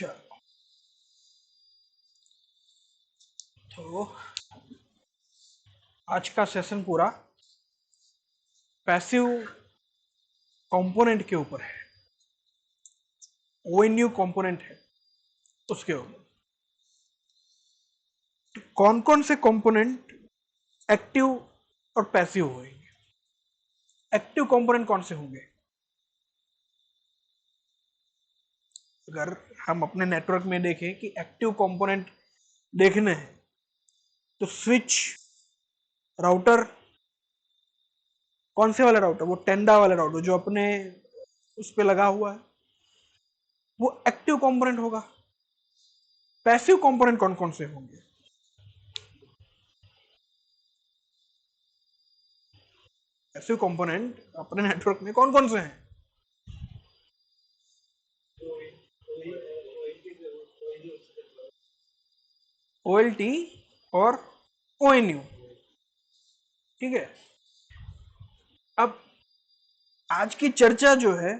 चलो, तो आज का सेशन पूरा पैसिव कंपोनेंट के ऊपर है, ओएनयू कंपोनेंट है उसके ऊपर। तो कौन कौन से कंपोनेंट एक्टिव और पैसिव होंगे? एक्टिव कंपोनेंट कौन से होंगे? अगर हम अपने नेटवर्क में देखें कि एक्टिव कंपोनेंट देखने हैं तो स्विच, राउटर, कौन से वाला राउटर? वो टेंडा वाला राउटर जो अपने उस पे लगा हुआ है, वो एक्टिव कंपोनेंट होगा। पैसिव कंपोनेंट कौन कौन से होंगे? पैसिव कंपोनेंट अपने नेटवर्क में कौन कौन से हैं? ओएलटी और ओएनयू। ठीक है, अब आज की चर्चा जो है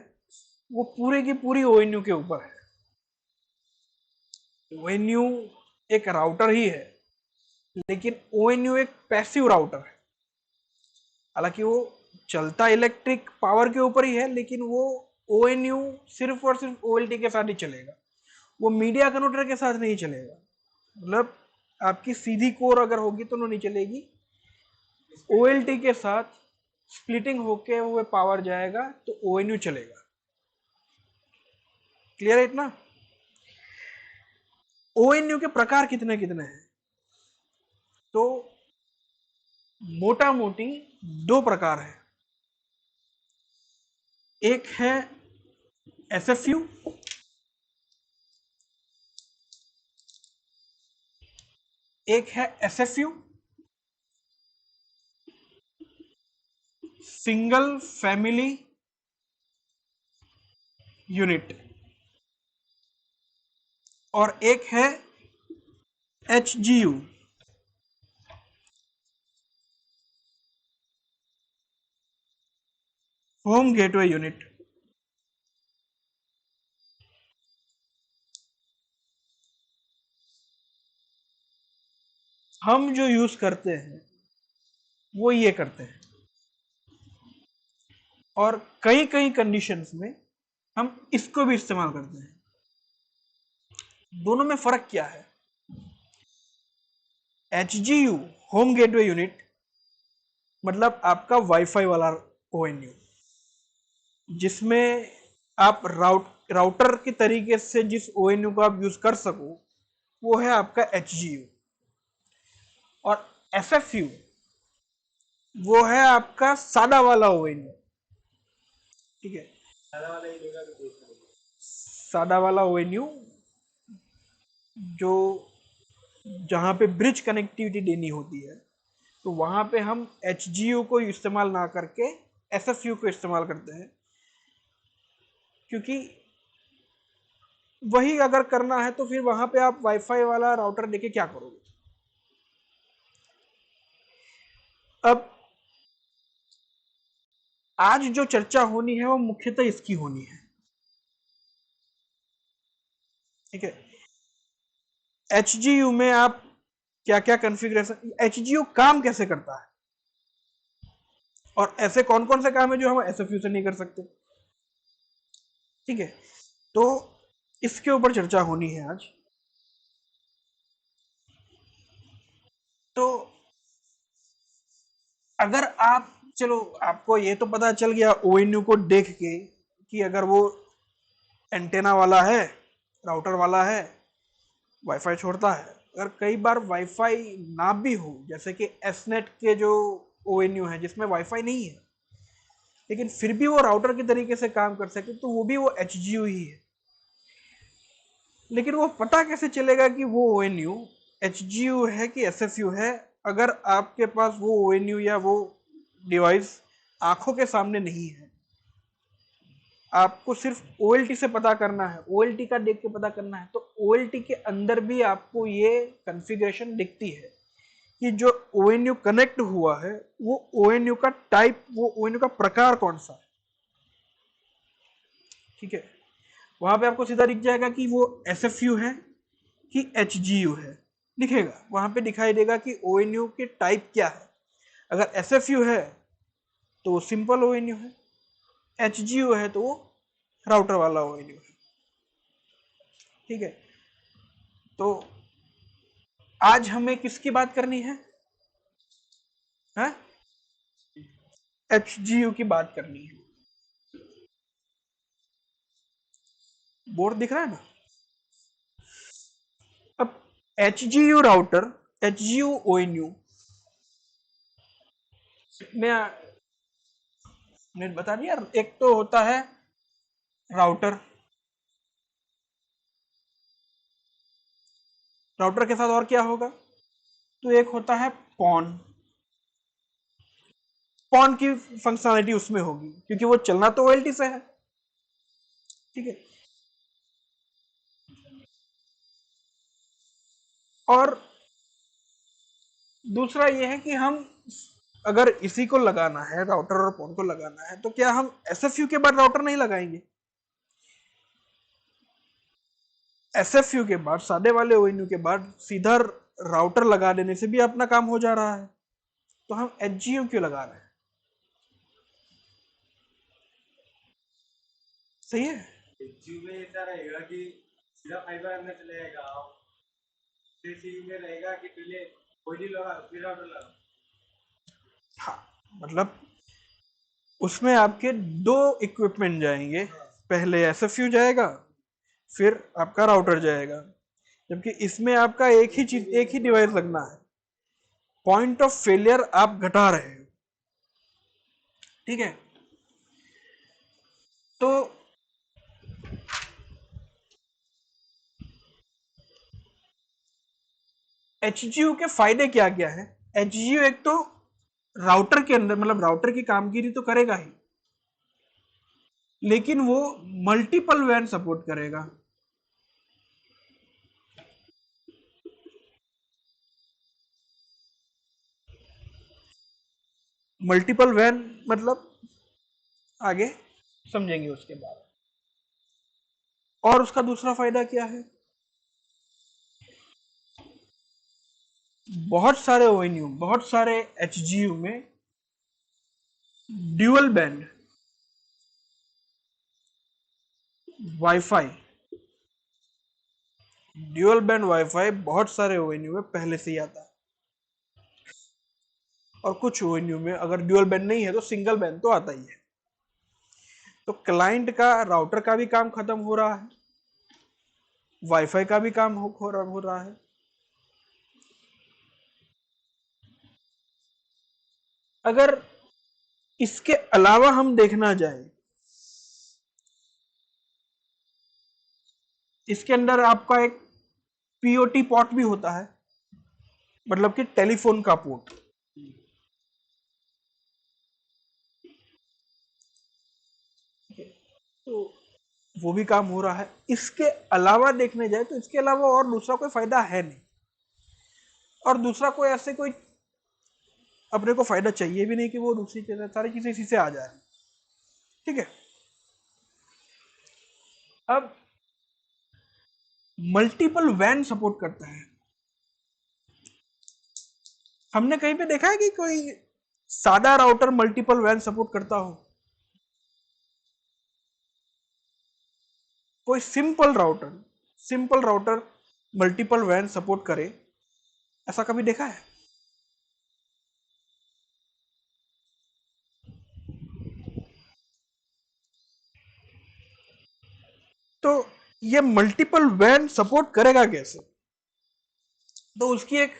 वो पूरे की पूरी ओएनयू के ऊपर है। ओएनयू एक राउटर ही है, लेकिन ओएनयू एक पैसिव राउटर है। हालांकि वो चलता इलेक्ट्रिक पावर के ऊपर ही है, लेकिन वो ओएनयू सिर्फ और सिर्फ ओएलटी के साथ ही चलेगा, वो मीडिया कन्वर्टर के साथ नहीं चलेगा। मतलब आपकी सीधी कोर अगर होगी तो नहीं चलेगी, ओएलटी के साथ स्प्लिटिंग होके वो पावर जाएगा तो ओएनयू चलेगा। क्लियर है इतना? ओएनयू के प्रकार कितने कितने हैं? तो मोटा मोटी दो प्रकार है। एक है एसएफयू, एक है एसएफयू, सिंगल फैमिली यूनिट, और एक है एचजीयू। Home gateway unit. हम जो यूज करते हैं वो ये करते हैं, और कई कई कंडीशंस में हम इसको भी इस्तेमाल करते हैं। दोनों में फर्क क्या है? एचजीयू होम गेटवे यूनिट मतलब आपका वाईफाई वाला ओएनयू, जिसमें आप राउटर के तरीके से जिस ओएनयू को आप यूज कर सको, वो है आपका एचजीयू। और एसएफयू वो है आपका सादा वाला ओएनयू। ठीक है, सादा वाला ओएनयू जो जहां पे ब्रिज कनेक्टिविटी देनी होती है, तो वहां पे हम एचजीयू को इस्तेमाल ना करके एसएफयू को इस्तेमाल करते हैं, क्योंकि वही अगर करना है तो फिर वहां पे आप वाईफाई वाला राउटर लेके क्या करोगे? अब आज जो चर्चा होनी है वो मुख्यतः इसकी होनी है। ठीक है, एचजीयू में आप क्या क्या कॉन्फ़िगरेशन, एचजीयू काम कैसे करता है, और ऐसे कौन कौन से काम है जो हम एसएफयू से नहीं कर सकते। ठीक है, तो इसके ऊपर चर्चा होनी है आज। तो अगर आप, चलो आपको ये तो पता चल गया ओएनयू को देख के कि अगर वो एंटेना वाला है, राउटर वाला है, वाईफाई छोड़ता है। अगर कई बार वाईफाई ना भी हो, जैसे कि एसनेट के जो ओएनयू है जिसमें वाईफाई नहीं है, लेकिन फिर भी वो राउटर के तरीके से काम कर सके, तो वो भी वो एचजीयू ही है। लेकिन वो पता कैसे चलेगा कि वो ओएनयू एचजीयू है कि एसएफयू है, अगर आपके पास वो ओएनयू या वो डिवाइस आंखों के सामने नहीं है? आपको सिर्फ ओएलटी से पता करना है, ओएलटी का देख के पता करना है, तो ओएलटी के अंदर भी आपको ये कॉन्फ़िगरेशन दिखती है कि जो ओएनयू कनेक्ट हुआ है वो ओएनयू का टाइप, वो ओएनयू का प्रकार कौन सा है। ठीक है, वहां पे आपको सीधा दिख जाएगा कि वो SFU है कि HGU है, दिखेगा वहां पे, दिखाई देगा कि ONU के टाइप क्या है। अगर SFU है तो वो सिंपल ONU है, HGU है तो वो राउटर वाला ONU है। ठीक है, तो आज हमें किसकी बात करनी है? HGU की बात करनी है। बोर्ड दिख रहा है ना? अब HGU राउटर, HGU ONU में ने बता दिया, एक तो होता है राउटर, राउटर के साथ और क्या होगा? तो एक होता है पॉन, पॉन की फंक्शनलिटी उसमें होगी क्योंकि वो चलना तो OLT से है। ठीक है, और दूसरा ये है कि हम अगर इसी को लगाना है, राउटर और पॉन को लगाना है, तो क्या हम SFU के बाद राउटर नहीं लगाएंगे? SFU के बाद, सादे वाले ONU के बाद सीधा राउटर लगा देने से भी अपना काम हो जा रहा है, तो हम HGU क्यों लगा रहे हैं? सही है। HGU में ऐसा रहेगा कि सीधा फाइबर में चले जाएगा, फिर सीयू में रहेगा कि पहले ONU लगा फिर राउटर लगा। हाँ, मतलब उसमें आपके दो इक्विपमेंट जाएंगे, पहले SFU जाएगा फिर आपका राउटर जाएगा, जबकि इसमें आपका एक ही चीज, एक ही डिवाइस लगना है। पॉइंट ऑफ फेलियर आप घटा रहे हो। ठीक है, तो HGU के फायदे क्या क्या है? HGU एक तो राउटर के अंदर, मतलब राउटर की कामगिरी तो करेगा ही, लेकिन वो मल्टीपल वैन सपोर्ट करेगा। मल्टीपल वैन मतलब आगे समझेंगे उसके बाद। और उसका दूसरा फायदा क्या है? बहुत सारे ONU, बहुत सारे HGU में dual band wifi, dual band wifi बहुत सारे ONU में पहले से ही आता है। और कुछ ONU में अगर ड्यूअल बैंड नहीं है तो सिंगल बैंड तो आता ही है। तो क्लाइंट का, राउटर का भी काम खत्म हो रहा है, वाईफाई का भी काम हो रहा है। अगर इसके अलावा हम देखना जाए, इसके अंदर आपका एक POT पोर्ट भी होता है, मतलब कि टेलीफोन का पोर्ट। तो वो भी काम हो रहा है। इसके अलावा देखने जाए तो इसके अलावा और दूसरा कोई फायदा है नहीं, और दूसरा कोई ऐसे कोई अपने को फायदा चाहिए भी नहीं कि वो दूसरी चीजें, सारी चीजें इसी से आ जाए। ठीक है, अब मल्टीपल वैन सपोर्ट करता है। हमने कहीं पे देखा है कि कोई सादा राउटर मल्टीपल वैन सपोर्ट करता हो? कोई सिंपल राउटर मल्टीपल वैन सपोर्ट करे, ऐसा कभी देखा है? तो ये मल्टीपल वैन सपोर्ट करेगा कैसे? तो उसकी एक,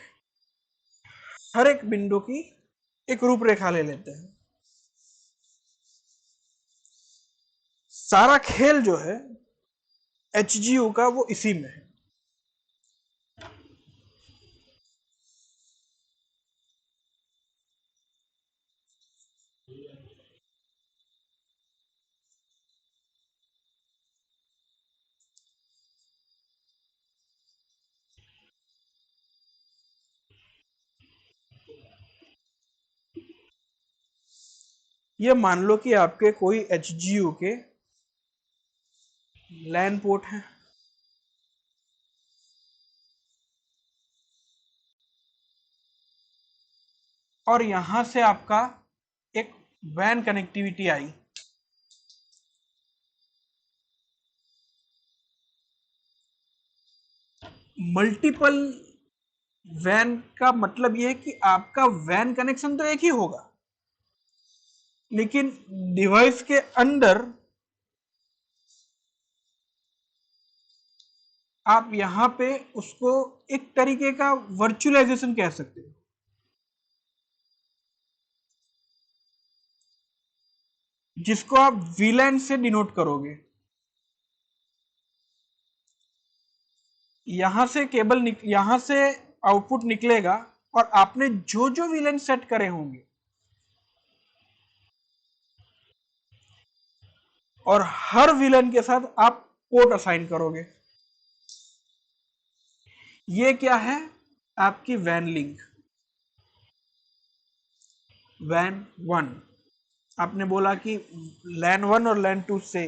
हर एक विंडो की एक रूपरेखा ले लेते हैं। सारा खेल जो है HGU का वो इसी में है। ये मान लो कि आपके कोई HGU के लैन पोर्ट है, और यहां से आपका एक वैन कनेक्टिविटी आई। मल्टीपल वैन का मतलब यह है कि आपका वैन कनेक्शन तो एक ही होगा, लेकिन डिवाइस के अंदर आप यहां पे उसको एक तरीके का वर्चुअलाइजेशन कह सकते हो, जिसको आप वीलैन से डिनोट करोगे। यहां से यहां से आउटपुट निकलेगा, और आपने जो जो वीलैन सेट करे होंगे, और हर वीलैन के साथ आप पोर्ट असाइन करोगे। ये क्या है? आपकी वैन लिंक, वैन 1। आपने बोला कि लैन 1 और लैन 2 से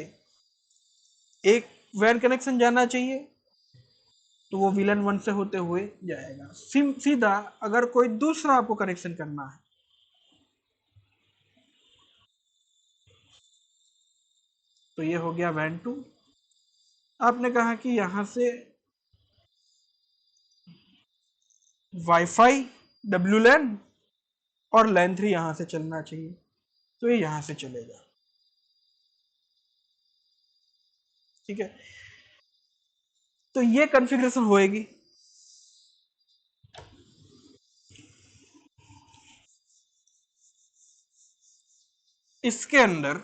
एक वैन कनेक्शन जाना चाहिए, तो वो विलन 1 से होते हुए जाएगा। सीधा अगर कोई दूसरा आपको कनेक्शन करना है, तो ये हो गया वैन 2। आपने कहा कि यहां से वाईफाई WLAN और लैन 3 यहां से चलना चाहिए, तो ये यहां से चलेगा। ठीक है, तो ये कॉन्फ़िगरेशन होएगी। इसके अंदर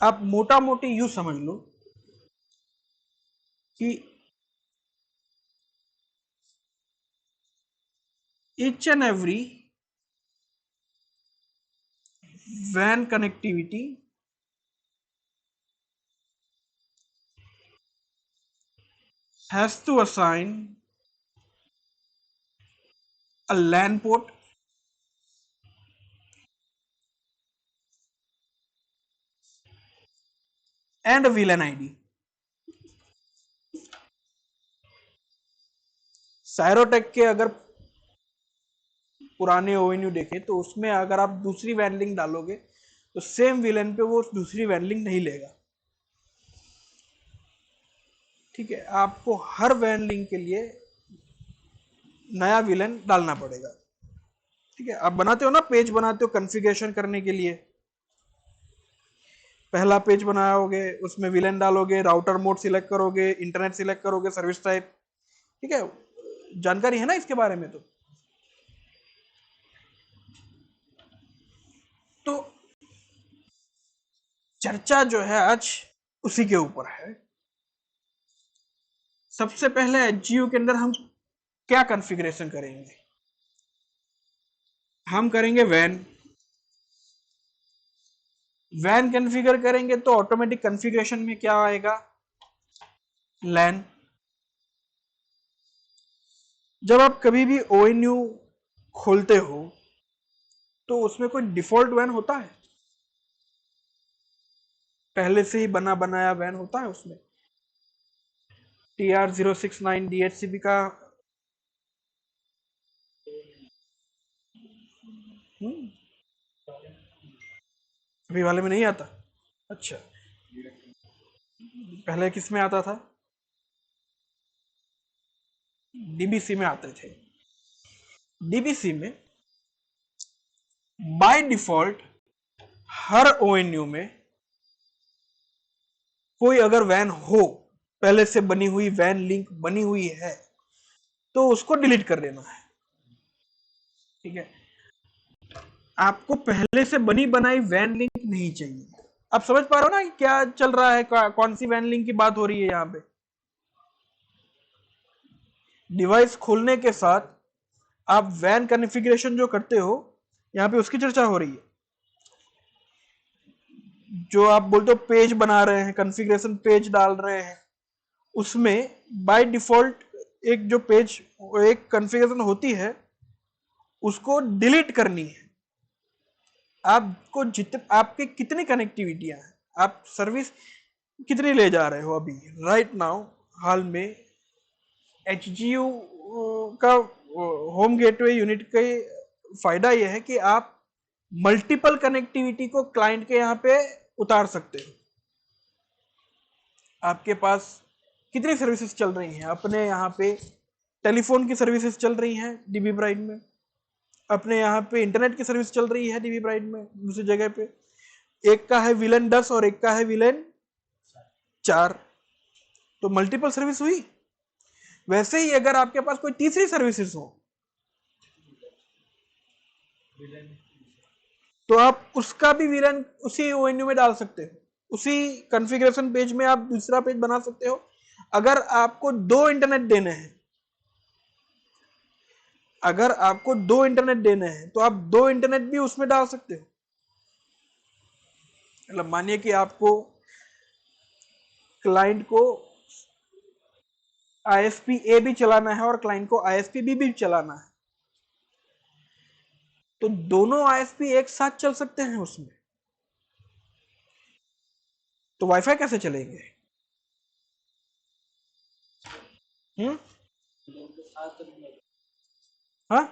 आप मोटा मोटी यूं समझ लो कि each and every WAN connectivity has to assign a LAN port and a VLAN ID। सायरोटेक के अगर पुराने ONU देखें, तो उसमें अगर आप दूसरी वैन लिंक डालोगे, तो सेम विलेन पे वो दूसरी वैन लिंक नहीं लेगा। ठीक है, आपको हर वैन लिंक के लिए नया विलेन डालना पड़ेगा। ठीक है, आप बनाते हो ना, पेज बनाते हो कॉन्फ़िगरेशन करने के लिए, पहला पेज बनाओगे, उसमें विलेन डालोगे, राउटर मोड सिलेक्ट करोगे, इंटरनेट सिलेक्ट करोगे, सर्विस टाइप। ठीक है, जानकारी है ना इसके बारे में? तो चर्चा जो है आज उसी के ऊपर है। सबसे पहले HGU के अंदर हम क्या कॉन्फ़िगरेशन करेंगे? हम करेंगे वैन कॉन्फ़िगर करेंगे, तो ऑटोमेटिक कॉन्फ़िगरेशन में क्या आएगा? लैन। जब आप कभी भी ONU खोलते हो, तो उसमें कोई डिफॉल्ट वैन होता है? पहले से ही बना बनाया वैन होता है उसमें? TR069 DHCP का अभी वाले में नहीं आता? अच्छा, पहले किस में आता था? DBC में आते थे। DBC में बाय डिफॉल्ट हर ONU में कोई अगर वैन हो, पहले से बनी हुई वैन लिंक बनी हुई है, तो उसको डिलीट कर देना है। ठीक है, आपको पहले से बनी बनाई वैन लिंक नहीं चाहिए। आप समझ पा रहे हो ना क्या चल रहा है, कौन सी वैन लिंक की बात हो रही है यहां पे? डिवाइस खोलने के साथ आप वैन कॉन्फ़िगरेशन जो करते हो, यहां पे उसकी चर्चा हो रही है। जो आप बोलते हो पेज बना रहे हैं, कॉन्फ़िगरेशन पेज डाल रहे हैं, उसमें बाय डिफॉल्ट एक जो पेज, एक कॉन्फ़िगरेशन होती है, उसको डिलीट करनी है। आपको आपके कितनी कनेक्टिविटियां हैं, आप सर्विस कितनी ले जा रहे हो अभी राइट नाउ। हाल में HGU का होम गेटवे यूनिट का फायदा यह है कि आप मल्टीपल कनेक्टिविटी को क्लाइंट के यहाँ पे उतार सकते हो। आपके पास कितनी सर्विसेज चल रही हैं अपने यहाँ पे, टेलीफोन की सर्विसेज चल रही हैं DB ब्राइट में, अपने यहाँ पे इंटरनेट की सर्विस चल रही है DB ब्राइट में, दूसरी जगह पे एक का है विलेन 10 और एक का है विलेन 4, तो मल्टीपल सर्विस हुई। वैसे ही अगर आपके पास कोई तीसरी सर्विसेज हो तो आप उसका भी विलेन उसी ONU में डाल सकते हो, उसी कॉन्फ़िगरेशन पेज में आप दूसरा पेज बना सकते हो। अगर आपको 2 इंटरनेट देने हैं, अगर आपको 2 इंटरनेट देने हैं तो आप 2 इंटरनेट भी उसमें डाल सकते हो। मतलब मानिए कि आपको क्लाइंट को ISP A भी चलाना है और क्लाइंट को ISP B भी चलाना है, तो दोनों ISP एक साथ चल सकते हैं उसमें। तो वाईफाई कैसे चलेंगे? हाँ,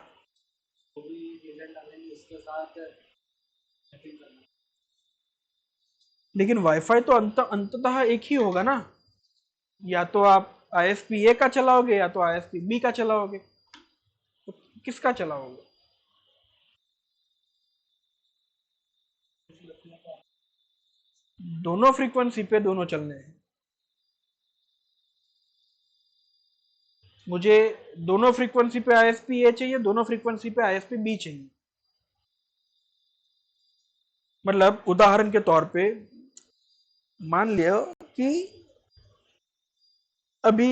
लेकिन वाईफाई तो अंततः एक ही होगा ना, या तो आप ISP A का चलाओगे या तो ISP B का चलाओगे, तो किसका चलाओगे? दोनों फ्रीक्वेंसी पे दोनों चलने हैं। मुझे दोनों फ्रीक्वेंसी पे ISP A चाहिए, दोनों फ्रीक्वेंसी पे ISP B चाहिए। मतलब उदाहरण के तौर पे मान लिया कि अभी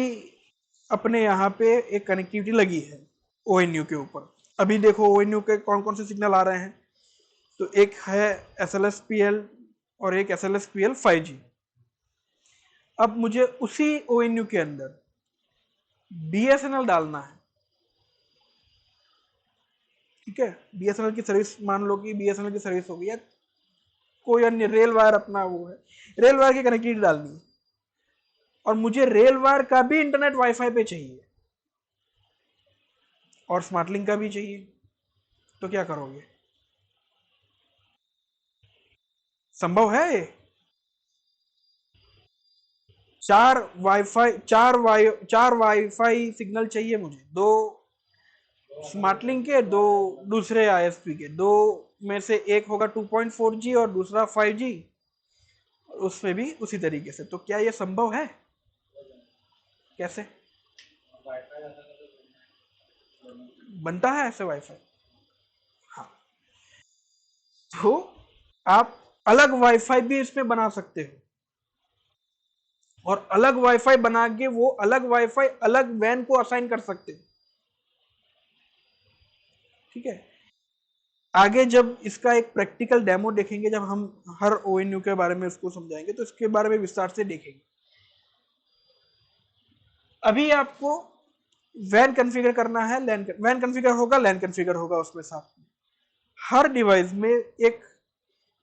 अपने यहाँ पे एक कनेक्टिविटी लगी है ONU के ऊपर। अभी देखो ONU के कौन कौन से सिग्नल आ रहे हैं, तो एक है SLSPL और एक SLSPL 5G। अब मुझे उसी ONU के अंदर BSNL डालना है, ठीक है। BSNL की सर्विस, मान लो कि BSNL की सर्विस हो गई है, कोई अन्य रेल वायर अपना वो है, रेल वायर की कनेक्टिविटी डालनी है और मुझे रेल वायर का भी इंटरनेट वाईफाई पे चाहिए और स्मार्ट लिंक का भी चाहिए, तो क्या करोगे? संभव है ये? चार वाईफाई सिग्नल चाहिए मुझे, 2 स्मार्ट लिंक के, 2 दूसरे ISP के, 2 में से एक होगा 2.4G और दूसरा 5G, उसमें भी उसी तरीके से। तो क्या ये संभव है? कैसे बनता है ऐसे वाईफाई? हाँ, तो आप अलग वाईफाई भी इसमें बना सकते हो और अलग वाईफाई बना के वो अलग वाईफाई अलग वैन को असाइन कर सकते हो, ठीक है। आगे जब इसका एक प्रैक्टिकल डेमो देखेंगे, जब हम हर ONU के बारे में उसको समझाएंगे, तो इसके बारे में विस्तार से देखेंगे। अभी आपको वैन कॉन्फ़िगर करना है, वैन कॉन्फ़िगर होगा, लैन कॉन्फ़िगर होगा उसमें साथ में। हर डिवाइस में एक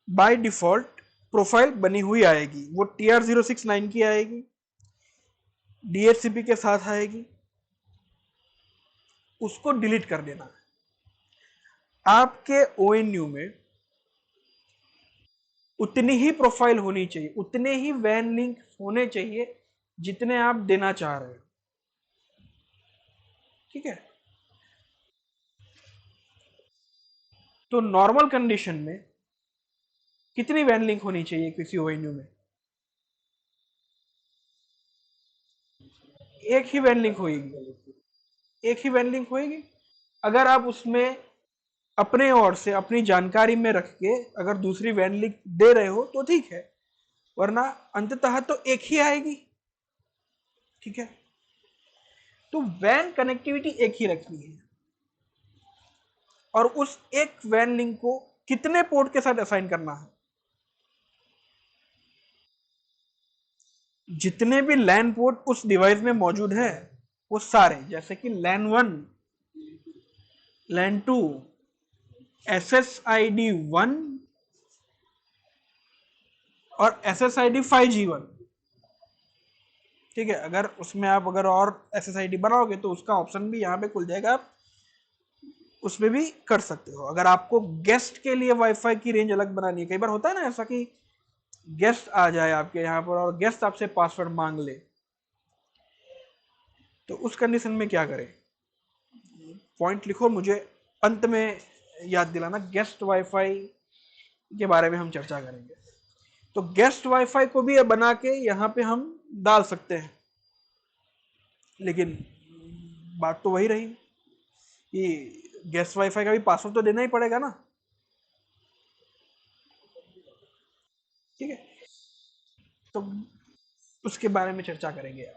बाय डिफॉल्ट प्रोफाइल बनी हुई आएगी, वो TR069 की आएगी, DHCP के साथ आएगी, उसको डिलीट कर देना है। आपके ONU में उतनी ही प्रोफाइल होनी चाहिए, उतने ही वैन लिंक होने चाहिए जितने आप देना चाह रहे हो, ठीक है। तो नॉर्मल कंडीशन में कितनी वैन लिंक होनी चाहिए किसी ONU में? एक ही वैन लिंक होगी, एक ही वैन लिंक होगी। अगर आप उसमें अपने ओर से अपनी जानकारी में रख के अगर दूसरी वैन लिंक दे रहे हो तो ठीक है, वरना अंततः तो एक ही आएगी, ठीक है। तो वैन कनेक्टिविटी एक ही रखनी है और उस एक वैन लिंक को कितने पोर्ट के साथ असाइन करना है? जितने भी लैन पोर्ट उस डिवाइस में मौजूद है वो सारे, जैसे कि लैन 1, लैन 2, SSID 1 और SSID 5G1, ठीक है। अगर उसमें आप अगर और SSID बनाओगे तो उसका ऑप्शन भी यहाँ पे खुल जाएगा, आप उसमें भी कर सकते हो। अगर आपको गेस्ट के लिए वाईफाई की रेंज अलग बनानी है, कई बार होता है ना ऐसा कि गेस्ट आ जाए आपके यहाँ पर और गेस्ट आपसे पासवर्ड मांग ले, तो उस कंडीशन में क्या करें? पॉइंट लिखो, मुझे अंत में याद दिलाना। गेस्ट वाईफाई के बारे में हम चर्चा करेंगे। तो गेस्ट वाईफाई को भी बना के यहाँ पे हम डाल सकते हैं, लेकिन बात तो वही रही कि गेस्ट वाईफाई का भी पासवर्ड तो देना ही पड़ेगा ना, ठीक है। तो उसके बारे में चर्चा करेंगे।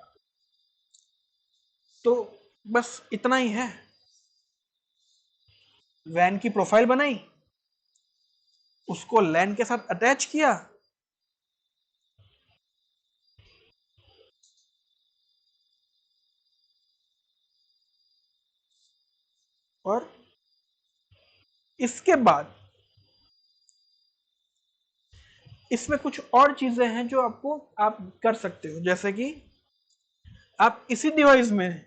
तो बस इतना ही है। वैन की प्रोफाइल बनाई, उसको लैन के साथ अटैच किया, और इसके बाद इसमें कुछ और चीजें हैं जो आप कर सकते हो। जैसे कि आप इसी डिवाइस में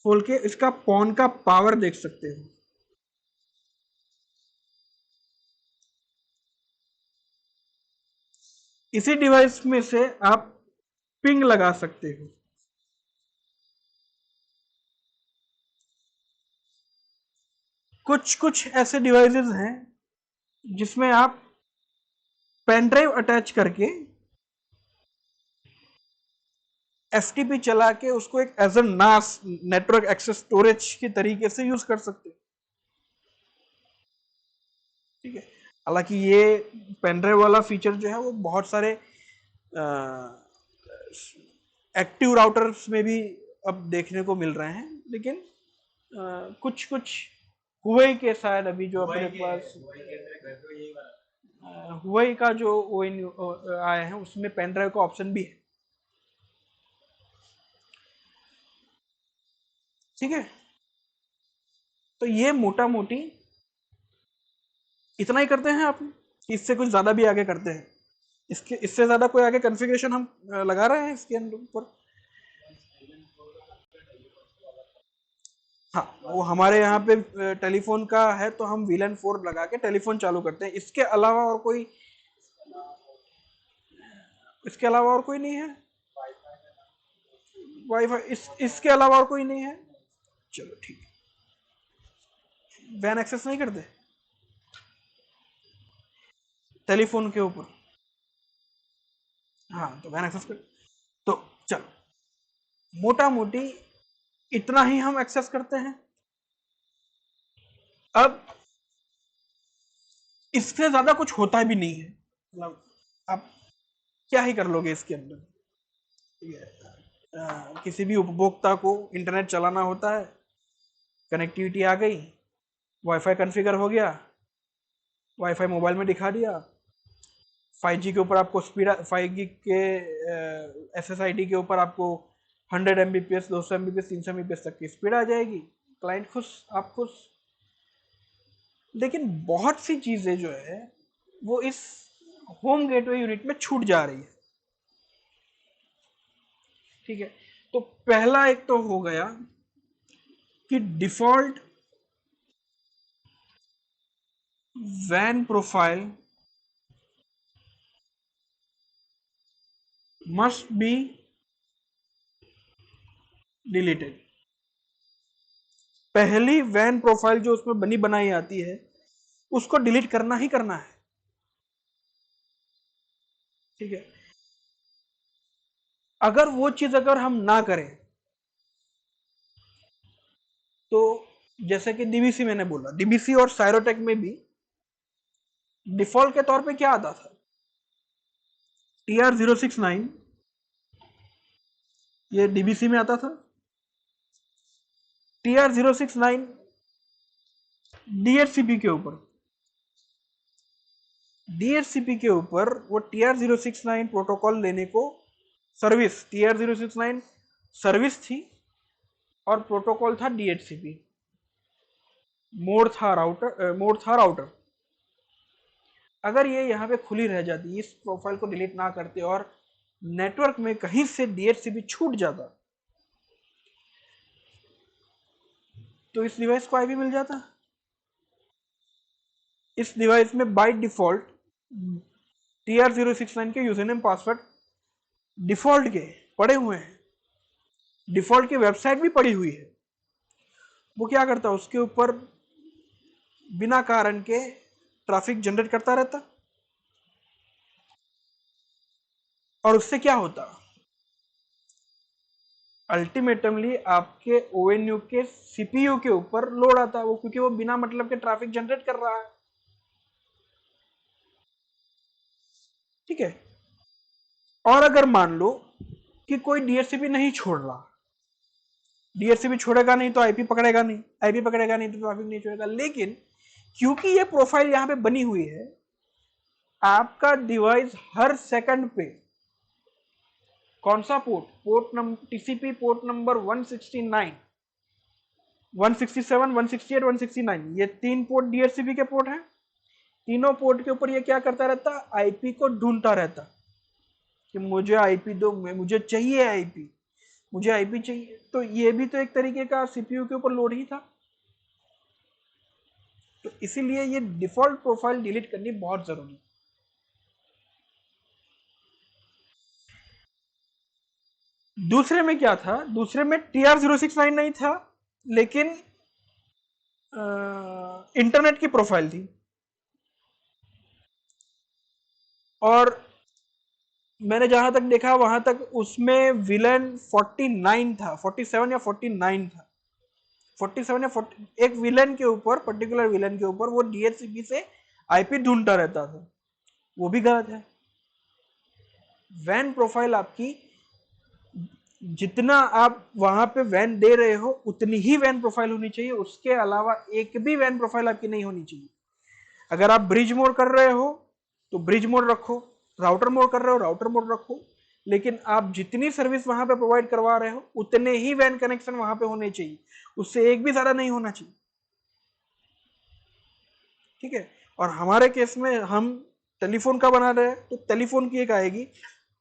खोल के इसका पॉन का पावर देख सकते हो। इसी डिवाइस में से आप पिंग लगा सकते हो। कुछ कुछ ऐसे डिवाइसेस हैं जिसमें आप पेन ड्राइव अटैच करके FTP चला के उसको एक एज ए नास नेटवर्क एक्सेस स्टोरेज के तरीके से यूज कर सकते हो, ठीक है। हालांकि ये पेन ड्राइव वाला फीचर जो है वो बहुत सारे एक्टिव राउटर्स में भी अब देखने को मिल रहे हैं, लेकिन कुछ कुछ हुआई के शायद अभी जो अपने पास हुआई का जो ONU आए हैं उसमें पेन ड्राइव का ऑप्शन भी है, ठीक है। तो ये मोटा मोटी इतना ही करते हैं आप, इससे कुछ ज्यादा भी आगे करते हैं? इसके इससे ज्यादा कोई आगे कॉन्फ़िगरेशन हम लगा रहे हैं इसके अंदर ऊपर? हाँ, वो हमारे यहाँ पे टेलीफोन का है तो हम VLAN 4 लगा के टेलीफोन चालू करते हैं। इसके अलावा और कोई नहीं है वाईफाई, इसके अलावा और कोई नहीं है। चलो ठीक है। वैन एक्सेस नहीं करते टेलीफोन के ऊपर? हाँ, तो वैन एक्सेस कर। तो चलो, मोटा मोटी इतना ही हम एक्सेस करते हैं। अब इससे ज्यादा कुछ होता भी नहीं है, मतलब आप क्या ही कर लोगे इसके अंदर, ठीक है। किसी भी उपभोक्ता को इंटरनेट चलाना होता है, कनेक्टिविटी आ गई, वाईफाई कॉन्फ़िगर हो गया, वाईफाई मोबाइल में दिखा दिया, 5G के ऊपर आपको स्पीड, 5G के SSID के ऊपर आपको 100 Mbps, 200 Mbps, 300 Mbps तक की स्पीड आ जाएगी। क्लाइंट खुश, आप खुश। लेकिन बहुत सी चीजें जो है वो इस होम गेटवे यूनिट में छूट जा रही है, ठीक है। तो पहला एक तो हो गया कि डिफॉल्ट वैन प्रोफाइल मस्ट बी डिलीटेड। पहली वैन प्रोफाइल जो उसमें बनी बनाई आती है उसको डिलीट करना ही करना है, ठीक है। अगर वो चीज अगर हम ना करें तो जैसे कि DBC मैंने बोला, DBC और साइरोटेक में भी डिफॉल्ट के तौर पे क्या आता था? TR069, ये DBC में आता था। TR069 DHCP के ऊपर, DHCP के ऊपर वो TR069 प्रोटोकॉल लेने को सर्विस, TR069 सर्विस थी और प्रोटोकॉल था DHCP। मोड था राउटर। अगर ये यहाँ पे खुली रह जाती, इस प्रोफाइल को डिलीट ना करते और नेटवर्क में कहीं से DHCP छूट जाता, तो इस डिवाइस को आईपी मिल जाता। इस डिवाइस में बाय डिफॉल्ट TR069 के यूजर नेम पासवर्ड डिफॉल्ट के पड़े हुए हैं, डिफॉल्ट की वेबसाइट भी पड़ी हुई है। वो क्या करता, उसके ऊपर बिना कारण के ट्रैफिक जनरेट करता रहता, और उससे क्या होता, अल्टीमेटमली आपके ONU के CPU के ऊपर लोड आता है, वो क्योंकि वो बिना मतलब के ट्रैफिक जनरेट कर रहा है। ठीक है। और अगर मान लो कि कोई DHCP नहीं छोड़ रहा, DHCP छोड़ेगा नहीं तो आईपी पकड़ेगा नहीं, आईपी पकड़ेगा नहीं तो ट्रैफिक नहीं छोड़ेगा, लेकिन क्योंकि ये प्रोफाइल यहां पे बनी हुई है, आपका डिवाइस हर सेकंड पे कौन सा port number, TCP port number 169, 167, 168, 169, ये 3 पोर्ट DHCP के पोर्ट हैं। तीनों पोर्ट के ऊपर ये क्या करता रहता, आईपी को ढूंढता रहता कि मुझे आईपी दो, मुझे चाहिए आईपी, मुझे आईपी चाहिए। तो ये भी तो एक तरीके का CPU के ऊपर लोड ही था। तो इसीलिए ये डिफॉल्ट प्रोफाइल डिलीट करनी बहुत जरूरी है। दूसरे में क्या था, दूसरे में TR069 नहीं था, लेकिन इंटरनेट की प्रोफाइल थी, और मैंने जहां तक देखा वहां तक उसमें विलन 49 था, 47 या 49 था, 47 या 40, एक विलन के ऊपर, पर्टिकुलर विलन के ऊपर वो DHCP से आईपी ढूंढता रहता था, वो भी गलत है। वैन प्रोफाइल आपकी, जितना आप वहां पे वैन दे रहे हो उतनी ही वैन प्रोफाइल होनी चाहिए, उसके अलावा एक भी वैन प्रोफाइल आपकी नहीं होनी चाहिए। अगर आप ब्रिज मोड कर रहे हो तो ब्रिज मोड रखो, राउटर मोड कर रहे हो राउटर मोड रखो, लेकिन आप जितनी सर्विस वहां पे प्रोवाइड करवा रहे हो उतने ही वैन कनेक्शन वहां पे होने चाहिए, उससे एक भी ज्यादा नहीं होना चाहिए। ठीक है। और हमारे केस में हम टेलीफोन का बना रहे हैं, तो टेलीफोन की एक आएगी,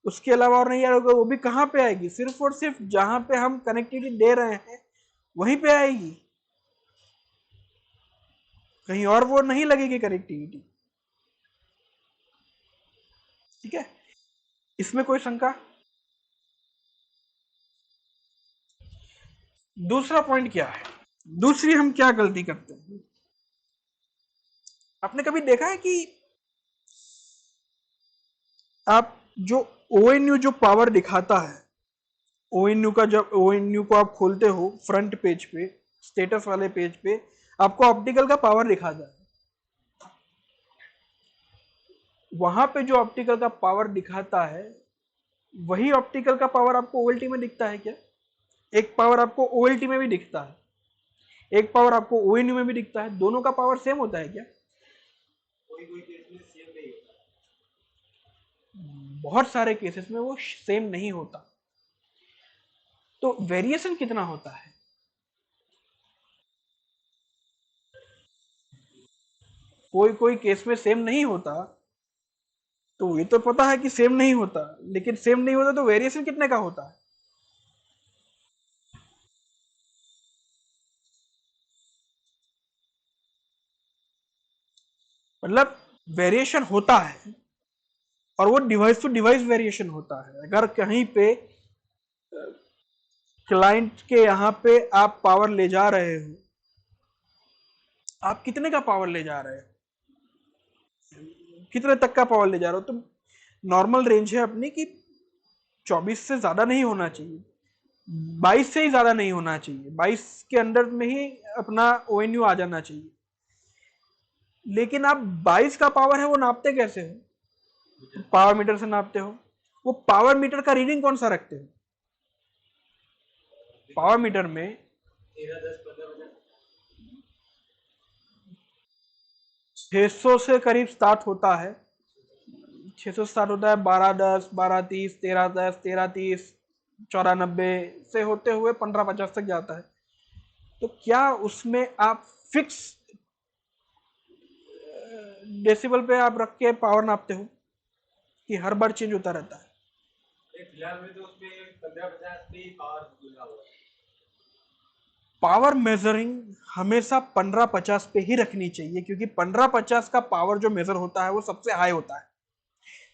उसके अलावा और नहीं आएगा, वो भी कहां पे आएगी, सिर्फ और सिर्फ जहां पे हम कनेक्टिविटी दे रहे हैं वहीं पे आएगी, कहीं और वो नहीं लगेगी कनेक्टिविटी। ठीक है। इसमें कोई शंका? दूसरा पॉइंट क्या है, दूसरी हम क्या गलती करते हैं, आपने कभी देखा है कि आप जो ONU जो पावर दिखाता है, ONU का, जब ONU को आप खोलते हो फ्रंट पेज पे, स्टेटस वाले पेज पे आपको ऑप्टिकल का पावर दिखाता है, वहां पे जो ऑप्टिकल का पावर दिखाता है वही ऑप्टिकल का पावर आपको OLT में दिखता है क्या? एक पावर आपको OLT में भी दिखता है, एक पावर आपको ONU में भी दिखता है, दोनों का पावर सेम होता है क्या? कोई कोई केस में सेम नहीं होता। बहुत सारे केसेस में वो सेम नहीं होता। तो वेरिएशन कितना होता है? कोई कोई केस में सेम नहीं होता, तो ये तो पता है कि सेम नहीं होता, लेकिन सेम नहीं होता तो वेरिएशन कितने का होता है? मतलब वेरिएशन होता है, और वो डिवाइस टू डिवाइस वेरिएशन होता है। अगर कहीं पे क्लाइंट के यहां पे आप पावर ले जा रहे हो, आप कितने का पावर ले जा रहे हो, कितने तक का पावर ले जा रहे हो, तो नॉर्मल रेंज है अपनी कि 24 से ज्यादा नहीं होना चाहिए, 22 से ही ज्यादा नहीं होना चाहिए, 22 के अंदर में ही अपना ONU आ जाना चाहिए। लेकिन आप 22 का पावर है वो नापते कैसे हो? पावर मीटर से नापते हो। वो पावर मीटर का रीडिंग कौन सा रखते हो? पावर मीटर में 13, 10, 15 600 से करीब स्टार्ट होता है, 600 स्टार्ट होता है, 1210, 1230, 1310, 1330, 94 से होते हुए 1550 तक जाता है। तो क्या उसमें आप फिक्स डेसिबल पे आप रख के पावर नापते हो कि हर बार चेंज होता रहता है? फिलहाल में तो उसमें 15-50 पे ही पावर लगा हुआ है। पावर मेजरिंग हमेशा 15-50 पे ही रखनी चाहिए, क्योंकि 15-50 का पावर जो मेजर होता है वो सबसे हाई होता है।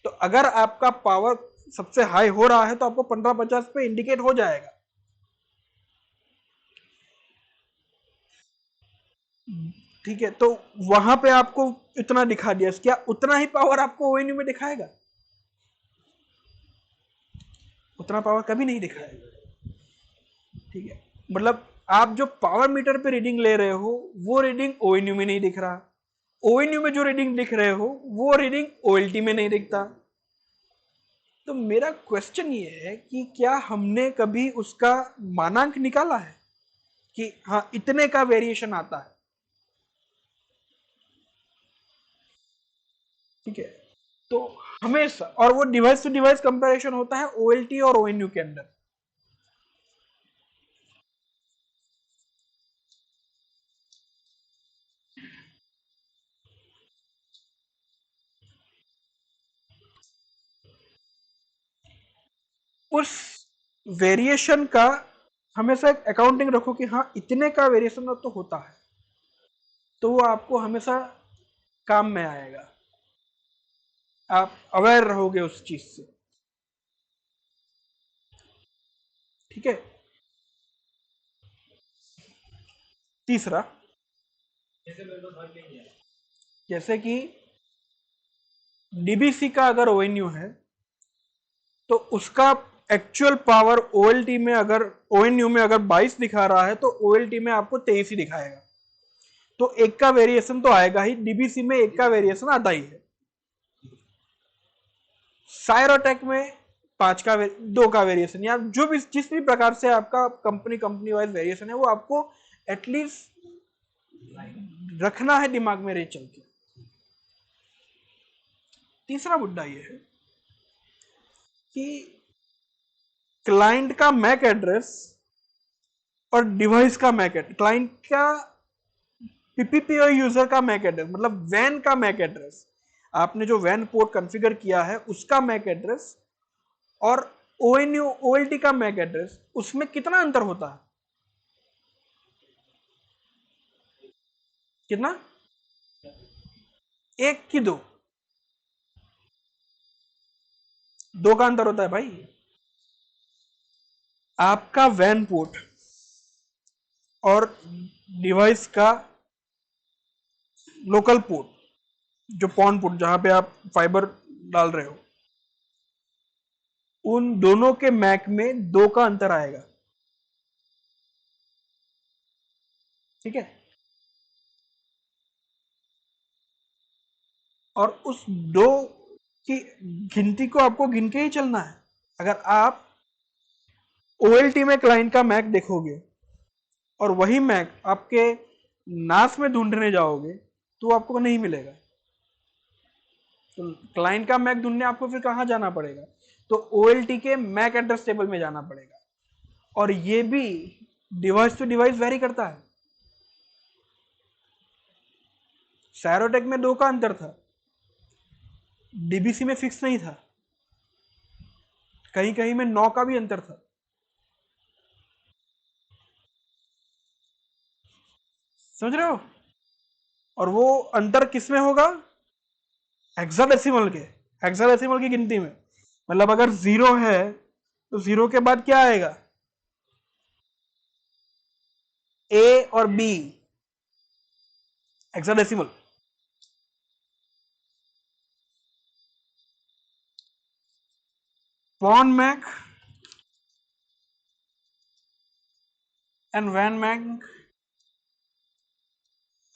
तो अगर आपका पावर सबसे हाई हो रहा है तो आपको 15-50 पे इंडिकेट हो जाएगा। ठीक है, तो वहां पे आपको इतना दिखा दिया, क्या उतना ही पावर आपको ओएनयू में दिखाएगा? उतना पावर कभी नहीं दिखाएगा। ठीक है, मतलब आप जो पावर मीटर पे रीडिंग ले रहे हो वो रीडिंग ओएनयू में नहीं दिख रहा, ओएनयू में जो रीडिंग दिख रहे हो वो रीडिंग ओएलटी में नहीं दिखता। तो मेरा क्वेश्चन ये है कि क्या हमने कभी उसका मानांक निकाला है कि हाँ इतने का वेरिएशन आता है? ठीक है, तो हमेशा, और वो डिवाइस टू डिवाइस कंपैरिजन होता है ओएलटी और ओएनयू के अंदर। उस वेरिएशन का हमेशा एक अकाउंटिंग रखो कि हाँ इतने का वेरिएशन तो होता है, तो वो आपको हमेशा काम में आएगा, आप अवेयर रहोगे उस चीज से। ठीक है, तीसरा, जैसे मेरे को समझ नहीं आया। जैसे कि डीबीसी का अगर ओएनयू है तो उसका एक्चुअल पावर ओएलटी में, अगर ओएनयू में अगर 22 दिखा रहा है तो ओएलटी में आपको 23 ही दिखाएगा। तो एक का वेरिएशन तो आएगा ही, डीबीसी में एक का वेरिएशन आता ही है। सायरोटेक में 2 का वेरिएशन, या जो भी जिस भी प्रकार से आपका कंपनी वाइज वेरिएशन है वो आपको एटलीस्ट रखना है दिमाग में रे चल के। तीसरा मुद्दा ये है कि क्लाइंट का मैक एड्रेस और डिवाइस का मैक एड्रेस, क्लाइंट का पीपीपीओ यूजर का मैक एड्रेस, मतलब वैन का मैक एड्रेस, आपने जो वैन पोर्ट कॉन्फ़िगर किया है उसका मैक एड्रेस, और ओएनयू ओएलटी का मैक एड्रेस, उसमें कितना अंतर होता है? कितना? 1 की 2 का अंतर होता है भाई। आपका वैन पोर्ट और डिवाइस का लोकल पोर्ट, जो पॉन पोर्ट जहां पे आप फाइबर डाल रहे हो, उन दोनों के मैक में 2 का अंतर आएगा। ठीक है, और उस 2 की गिनती को आपको गिन के ही चलना है। अगर आप ओएलटी में क्लाइंट का मैक देखोगे और वही मैक आपके नास में ढूंढने जाओगे तो आपको नहीं मिलेगा। तो क्लाइंट का मैक ढूंढने आपको फिर कहां जाना पड़ेगा? तो ओएलटी के मैक एड्रेस टेबल में जाना पड़ेगा, और ये भी डिवाइस टू डिवाइस वेरी करता है। सैरोटेक में 2 का अंतर था, डीबीसी में फिक्स नहीं था, कहीं कहीं में 9 का भी अंतर था। समझ रहे हो? और वो अंतर किस में होगा? हेक्साडेसिमल के, हेक्साडेसिमल की गिनती में। मतलब अगर 0 है तो 0 के बाद क्या आएगा? ए और B, hexadecimal. PON MAC and वैन मैक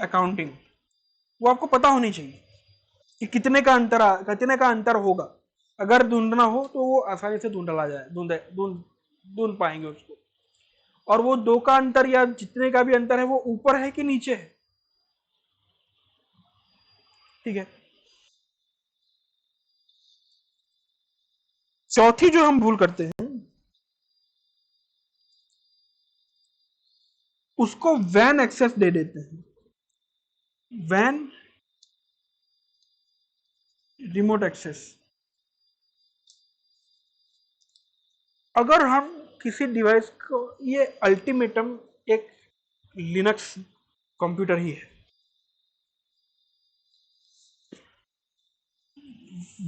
अकाउंटिंग, वो आपको पता होनी चाहिए कि कितने का अंतर होगा। अगर ढूंढना हो तो वो आसानी से ढूंढ जाए, ढूंढ पाएंगे उसको। और वो 2 का अंतर या जितने का भी अंतर है वो ऊपर है कि नीचे है। ठीक है, चौथी जो हम भूल करते हैं उसको वैन एक्सेस दे देते हैं। वैन रिमोट एक्सेस, अगर हम किसी डिवाइस को, ये अल्टीमेटम एक लिनक्स कंप्यूटर ही है।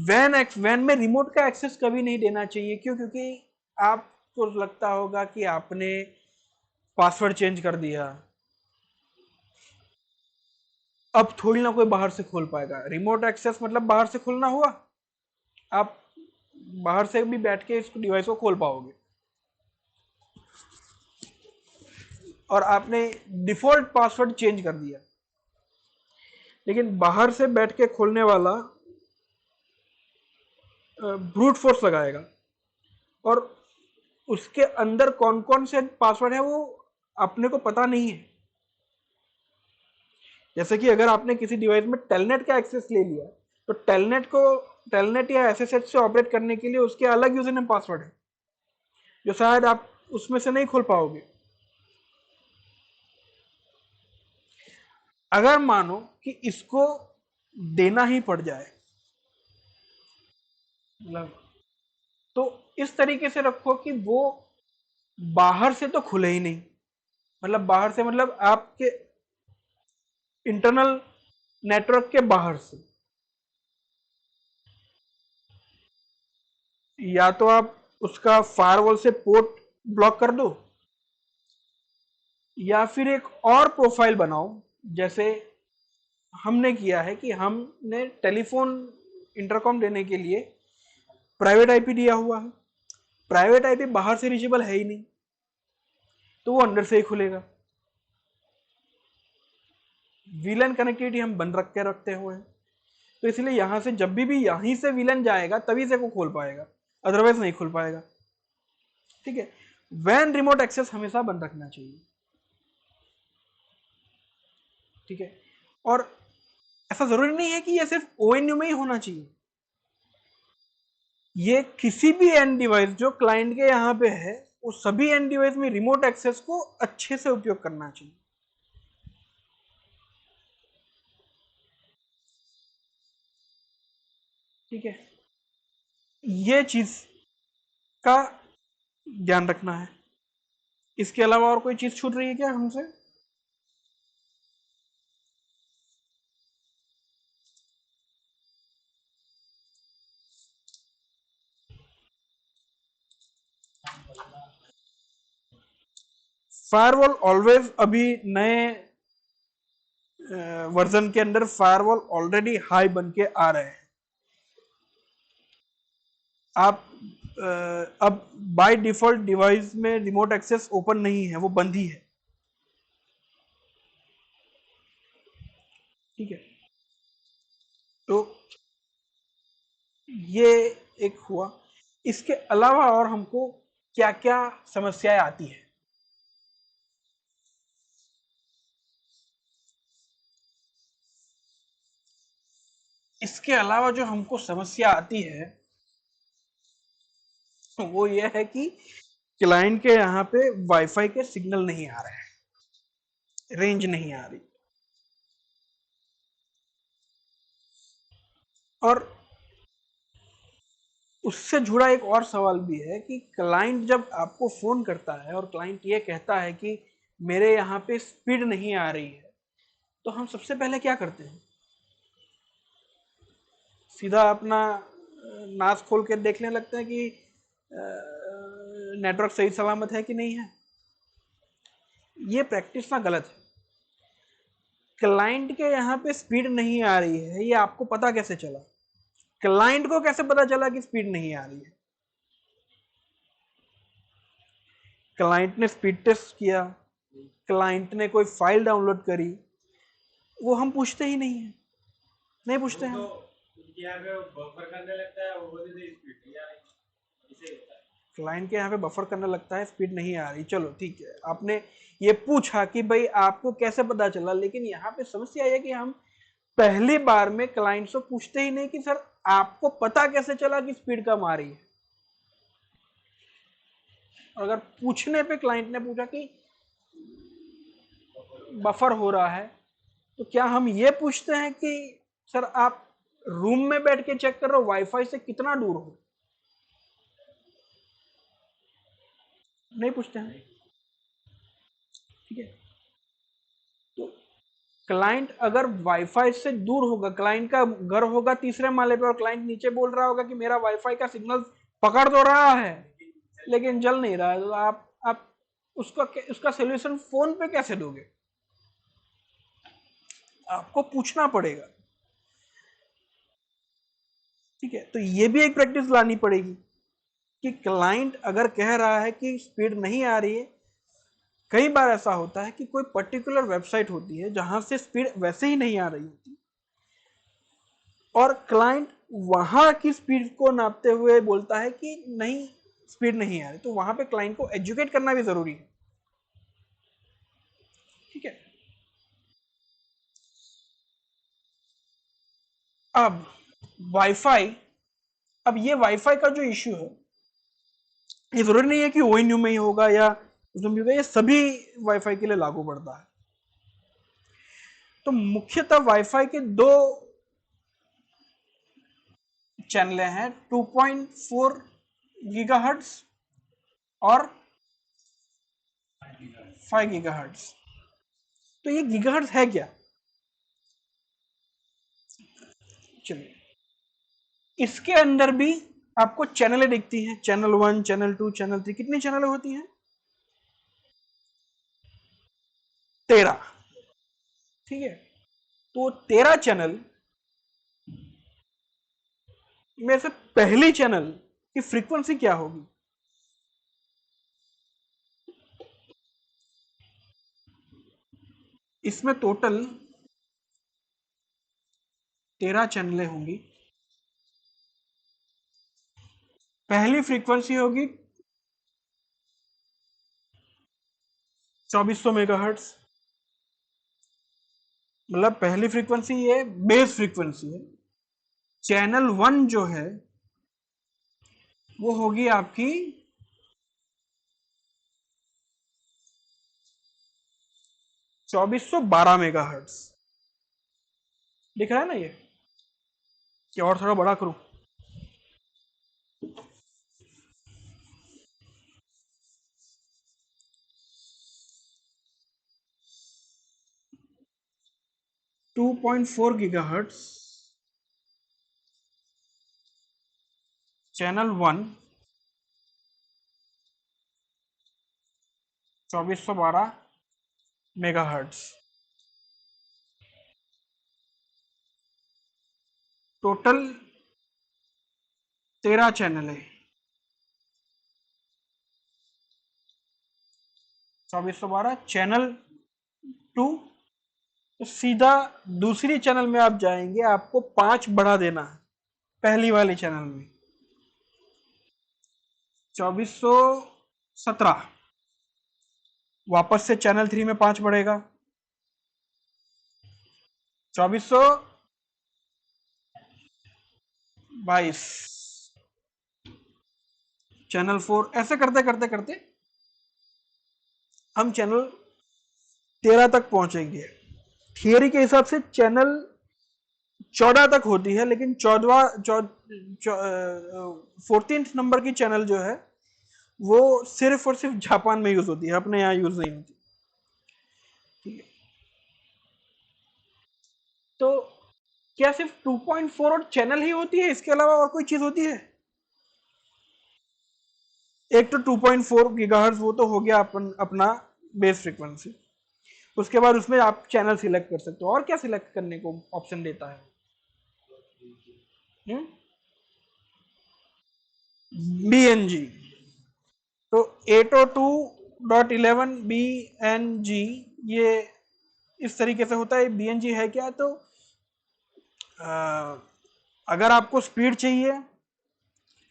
वैन में रिमोट का एक्सेस कभी नहीं देना चाहिए। क्यों? क्योंकि आपको लगता होगा कि आपने पासवर्ड चेंज कर दिया, अब थोड़ी ना कोई बाहर से खोल पाएगा। रिमोट एक्सेस मतलब बाहर से खोलना हुआ, आप बाहर से भी बैठ के इस डिवाइस को खोल पाओगे, और आपने डिफॉल्ट पासवर्ड चेंज कर दिया। लेकिन बाहर से बैठ के खोलने वाला ब्रूट फोर्स लगाएगा, और उसके अंदर कौन कौन से पासवर्ड है वो अपने को पता नहीं है। जैसे कि अगर आपने किसी डिवाइस में टेलनेट का एक्सेस ले लिया, तो टेलनेट या एसएसएच से ऑपरेट करने के लिए उसके अलग यूजर नेम पासवर्ड है, जो शायद आप उसमें से नहीं खोल पाओगे। अगर मानो कि इसको देना ही पड़ जाए, मतलब, तो इस तरीके से रखो कि वो बाहर से तो खुले ही नहीं। मतलब बाहर से मतलब आपके इंटरनल नेटवर्क के बाहर से, या तो आप उसका फायरवॉल से पोर्ट ब्लॉक कर दो, या फिर एक और प्रोफाइल बनाओ, जैसे हमने किया है कि हमने टेलीफोन इंटरकॉम देने के लिए प्राइवेट आईपी दिया हुआ है। प्राइवेट आईपी बाहर से रीचेबल है ही नहीं, तो वो अंदर से ही खुलेगा। वीलन कनेक्टिविटी हम बंद रख के रखते हुए हैं, तो इसलिए यहां से जब भी यहीं से वीलन जाएगा तभी से वो खोल पाएगा, अदरवाइज नहीं खुल पाएगा। ठीक है, वैन रिमोट एक्सेस हमेशा बंद रखना चाहिए। ठीक है, और ऐसा जरूरी नहीं है कि ये सिर्फ ओएनयू में ही होना चाहिए। ये किसी भी एंड डिवाइस जो क्लाइंट के यहां पे है, वो सभी एंड डिवाइस में रिमोट एक्सेस को अच्छे से उपयोग करना चाहिए। ठीक है, ये चीज का ध्यान रखना है। इसके अलावा और कोई चीज छूट रही है क्या हमसे? फायरवॉल ऑलवेज, अभी नए वर्जन के अंदर फायरवॉल ऑलरेडी हाई बन के आ रहे हैं। आप अब बाय डिफॉल्ट डिवाइस में रिमोट एक्सेस ओपन नहीं है, वो बंद ही है। ठीक है, तो ये एक हुआ। इसके अलावा और हमको क्या क्या समस्याएं आती है? इसके अलावा जो हमको समस्या आती है वो ये है कि क्लाइंट के यहाँ पे वाईफाई के सिग्नल नहीं आ रहे हैं, रेंज नहीं आ रही। और उससे जुड़ा एक और सवाल भी है कि क्लाइंट जब आपको फोन करता है और क्लाइंट ये कहता है कि मेरे यहाँ पे स्पीड नहीं आ रही है, तो हम सबसे पहले क्या करते हैं? सीधा अपना नास खोल के देखने लगते हैं कि नेटवर्क सही सलामत है कि नहीं है। ये प्रैक्टिस ना गलत है। क्लाइंट के यहाँ पे स्पीड नहीं आ रही है, ये आपको पता कैसे चला? क्लाइंट को कैसे पता चला कि स्पीड नहीं आ रही है? क्लाइंट ने स्पीड टेस्ट किया, क्लाइंट ने कोई फाइल डाउनलोड करी, वो हम पूछते ही नहीं है, नहीं पूछते वो तो हम। उनके यहाँ पे बफर करने लगता है, वो बोलते थे स्पीड नहीं आ रही, इसे होता है। क्लाइंट के यहाँ पे बफर करने लगता है, स्पीड नहीं आ रही। चलो ठीक है, आपने ये पूछा कि भाई आपको कैसे पता चला, लेकिन यहाँ पे समस्या है कि हम पहली बार में क्लाइंट से पूछते ही नहीं कि सर आपको पता कैसे चला कि स्पीड कम आ रही है। और अगर पूछने पे क्लाइंट ने पूछा कि बफर हो रहा है, तो क्या हम ये पूछते हैं कि सर आप रूम में बैठ के चेक कर रहे हो वाईफाई से कितना दूर हो? नहीं पूछते हैं। ठीक है, तो क्लाइंट अगर वाईफाई से दूर होगा, क्लाइंट का घर होगा तीसरे माले पे और क्लाइंट नीचे बोल रहा होगा कि मेरा वाईफाई का सिग्नल पकड़ तो रहा है लेकिन चल नहीं रहा है, तो आप उसका सोल्यूशन फोन पे कैसे दोगे? आपको पूछना पड़ेगा। ठीक है, तो ये भी एक प्रैक्टिस लानी पड़ेगी कि क्लाइंट अगर कह रहा है कि स्पीड नहीं आ रही है, कई बार ऐसा होता है कि कोई पर्टिकुलर वेबसाइट होती है जहां से स्पीड वैसे ही नहीं आ रही होती और क्लाइंट वहां की स्पीड को नापते हुए बोलता है कि नहीं, स्पीड नहीं आ रही, तो वहां पे क्लाइंट को एजुकेट करना भी जरूरी है। ठीक है, अब वाईफाई, अब ये वाईफाई का जो इश्यू है, ये जरूरी नहीं है कि ओएनयू में ही होगा या उसमें भी होगा, ये सभी वाईफाई के लिए लागू पड़ता है। तो मुख्यतः वाईफाई के दो चैनल हैं, 2.4 गीगाहर्ट्ज और 5 गीगाहर्ट्ज। तो ये गीगाहर्ट्ज है क्या? चलिए, इसके अंदर भी आपको चैनलें दिखती हैं, चैनल 1, चैनल 2, चैनल 3। कितनी चैनलें होती हैं? 13। ठीक है, तो 13 चैनल में से पहली चैनल की फ्रीक्वेंसी क्या होगी? इसमें टोटल 13 चैनलें होंगी। पहली फ्रीक्वेंसी होगी 2400 मेगाहर्ट्ज, मतलब पहली फ्रीक्वेंसी ये बेस फ्रीक्वेंसी है। चैनल 1 जो है वो होगी आपकी 2412 मेगाहर्ट्ज। दिख रहा है ना ये? कि और थोड़ा बड़ा करूं? To 2.4 gigahertz, channel 1 2412 megahertz. Total 13 channel है, 2412 चैनल 2। तो सीधा दूसरी चैनल में आप जाएंगे, आपको 5 बढ़ा देना है पहली वाली चैनल में, 2417। वापस से चैनल 3 में 5 बढ़ेगा, 2422। चैनल 4, ऐसे करते करते करते हम चैनल 13 तक पहुंचेंगे। थियरी के हिसाब से चैनल 14 तक होती है, लेकिन 14th नंबर की चैनल जो है वो सिर्फ और सिर्फ जापान में यूज होती है, अपने यहाँ यूज नहीं होती। ठीक है, तो क्या सिर्फ 2.4 और चैनल ही होती है, इसके अलावा और कोई चीज होती है? एक तो 2.4 गीगाहर्ट्ज, वो तो हो गया अपना बेस फ्रीक्वेंसी। उसके बाद उसमें आप चैनल सिलेक्ट कर सकते हो। और क्या सिलेक्ट करने को ऑप्शन देता है? BNG। तो 802.11 BNG ये इस तरीके से होता है। BNG है क्या? तो अगर आपको स्पीड चाहिए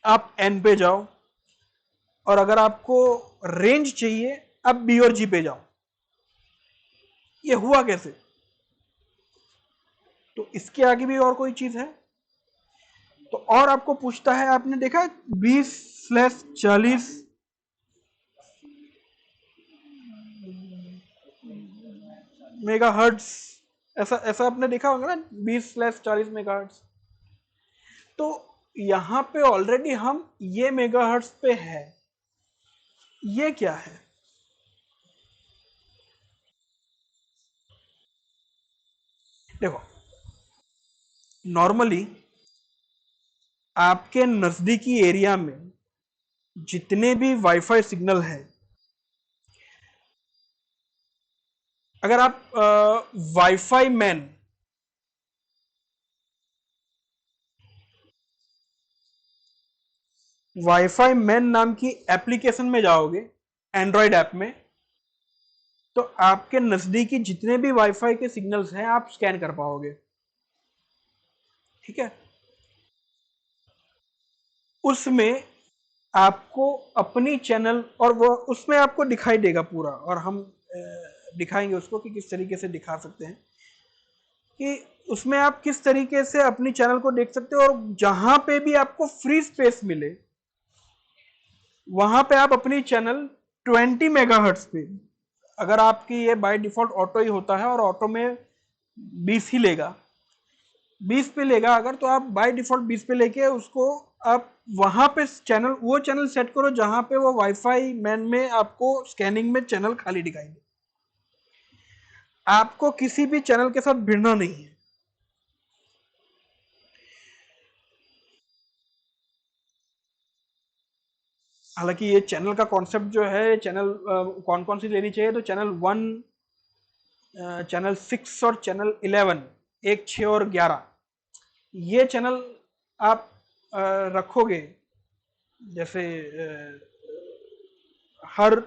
आप N पे जाओ, और अगर आपको रेंज चाहिए आप B और G पे जाओ। ये हुआ कैसे? तो इसके आगे भी और कोई चीज है? तो और आपको पूछता है, आपने देखा 20/40 मेगाहर्ट्ज, ऐसा ऐसा आपने देखा होगा ना, 20/40 मेगाहर्ट्ज। तो यहां पे ऑलरेडी हम ये मेगाहर्ट्ज पे है। ये क्या है? देखो, नॉर्मली आपके नजदीकी एरिया में जितने भी वाईफाई सिग्नल हैं, अगर आप वाईफाई मैन वाईफाई मैन नाम की एप्लीकेशन में जाओगे, एंड्रॉयड ऐप में, तो आपके नजदीकी जितने भी वाईफाई के सिग्नल्स हैं आप स्कैन कर पाओगे। ठीक है? उसमें आपको अपनी चैनल, और वो उसमें आपको दिखाई देगा पूरा, और हम दिखाएंगे उसको कि किस तरीके से दिखा सकते हैं, कि उसमें आप किस तरीके से अपनी चैनल को देख सकते हो, और जहां पे भी आपको फ्री स्पेस मिले वहां पे आप अपनी चैनल 20 मेगाहर्ट्ज पे, अगर आपकी ये बाय डिफॉल्ट ऑटो ही होता है और ऑटो में 20 ही लेगा, 20 पे लेगा अगर, तो आप बाय डिफॉल्ट 20 पे लेके उसको आप वहां पे चैनल, वो चैनल सेट करो जहां पे वो वाईफाई मैन में आपको स्कैनिंग में चैनल खाली दिखाई दे। आपको किसी भी चैनल के साथ भिड़ना नहीं है। हालांकि ये चैनल का कॉन्सेप्ट जो है, चैनल कौन कौन सी लेनी चाहिए, तो चैनल 1, चैनल 6 और चैनल 11, 1, 6 और 11, ये चैनल आप रखोगे। जैसे हर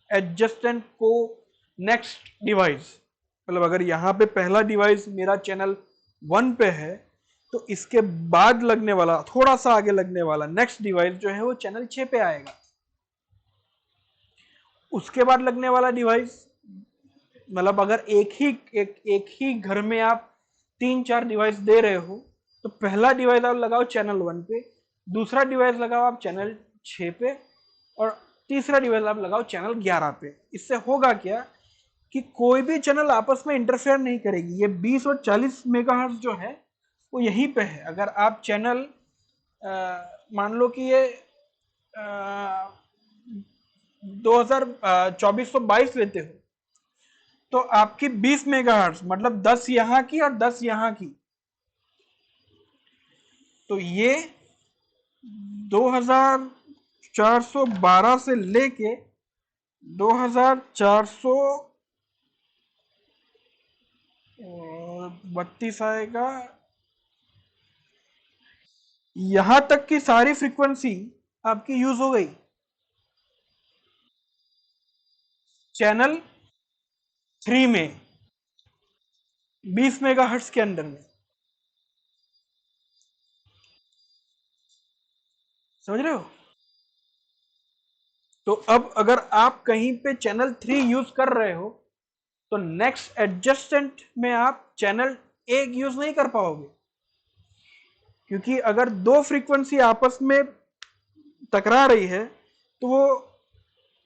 एडजस्टेंट को नेक्स्ट डिवाइस, मतलब अगर यहाँ पे पहला डिवाइस मेरा चैनल 1 पे है, तो इसके बाद लगने वाला, थोड़ा सा आगे लगने वाला नेक्स्ट डिवाइस जो है वो चैनल 6 पे आएगा। उसके बाद लगने वाला डिवाइस, मतलब अगर एक ही घर में आप 3-4 डिवाइस दे रहे हो, तो पहला डिवाइस आप लगाओ चैनल 1 पे, दूसरा डिवाइस लगाओ आप चैनल 6 पे, और तीसरा डिवाइस आप लगाओ चैनल 11 पे। इससे होगा क्या कि कोई भी चैनल आपस में इंटरफेयर नहीं करेगी। ये 20 और 40 मेगाहर्ट्ज जो है वो यहीं पे है। अगर आप चैनल मान लो कि ये 2422 लेते हो, तो आपकी 20 मेगाहर्ट्ज मतलब 10 यहां की और 10 यहां की, तो ये 2412 से लेके 2432 आएगा, यहां तक की सारी फ्रीक्वेंसी आपकी यूज हो गई चैनल 3 में, 20 मेगाहर्ट्ज के अंडर में। समझ रहे हो? तो अब अगर आप कहीं पे चैनल 3 यूज कर रहे हो, तो नेक्स्ट एडजस्टेंट में आप चैनल 1 यूज नहीं कर पाओगे, क्योंकि अगर दो फ्रीक्वेंसी आपस में टकरा रही है तो वो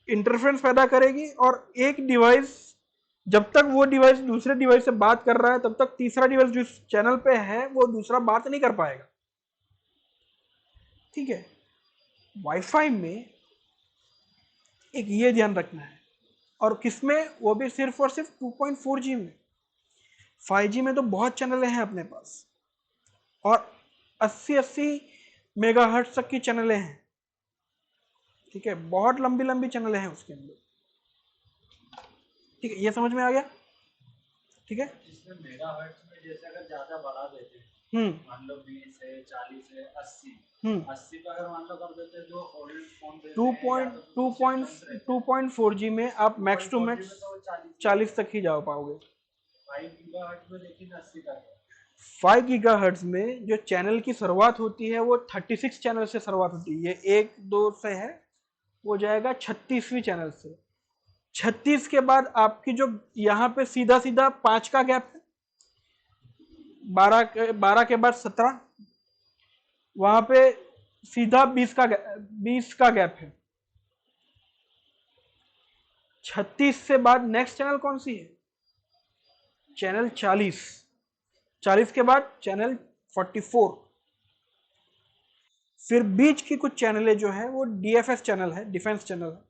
इंटरफेरेंस पैदा करेगी, और एक डिवाइस, जब तक वो डिवाइस दूसरे डिवाइस से बात कर रहा है तब तक तीसरा डिवाइस जिस चैनल पे है वो दूसरा बात नहीं कर पाएगा। ठीक है? वाईफाई में एक ये ध्यान रखना है, और किसमें, वो भी सिर्फ और सिर्फ 2.4G में। 5G में तो बहुत चैनल हैं अपने पास, और 80-80 मेगाहर्ट्ज तक की चैनलें हैं। ठीक है? बहुत लंबी लंबी चैनलें हैं उसके अंदर। ठीक है? ये समझ में आ गया? ठीक है? इसमें मेगाहर्ट्ज में जैसे अगर ज्यादा बढ़ा देते हैं, मान लो 20 है, 40 है, 80, 80 पे अगर मान लो कर देते हैं, जो ओल्ड फोन दे रहे हैं या तो कुछ सिस्टम्स रहते हैं, 2.4G में आप मैक्स टू 2.4G में मैक्स तो 40 तक ही जा पाओगे। 5 गीगाहर्ट्ज में लेकिन 80 तक है। 5 गीगाहर्ट्ज में जो चैनल की शुरुआत होती है वो 36 चैनल से शुरुआत होती है। ये 1-2 से है, वो जाएगा 36वीं चैनल से। 36 के बाद आपकी जो यहाँ पे सीधा सीधा 5 का गैप है, 12 के बाद 17, वहां पे सीधा 20 का गैप है। 36 से बाद नेक्स्ट चैनल कौन सी है? चैनल 40। 40 के बाद चैनल 44, फिर बीच की कुछ चैनलें जो है वो डीएफएस चैनल है, डिफेंस चैनल है,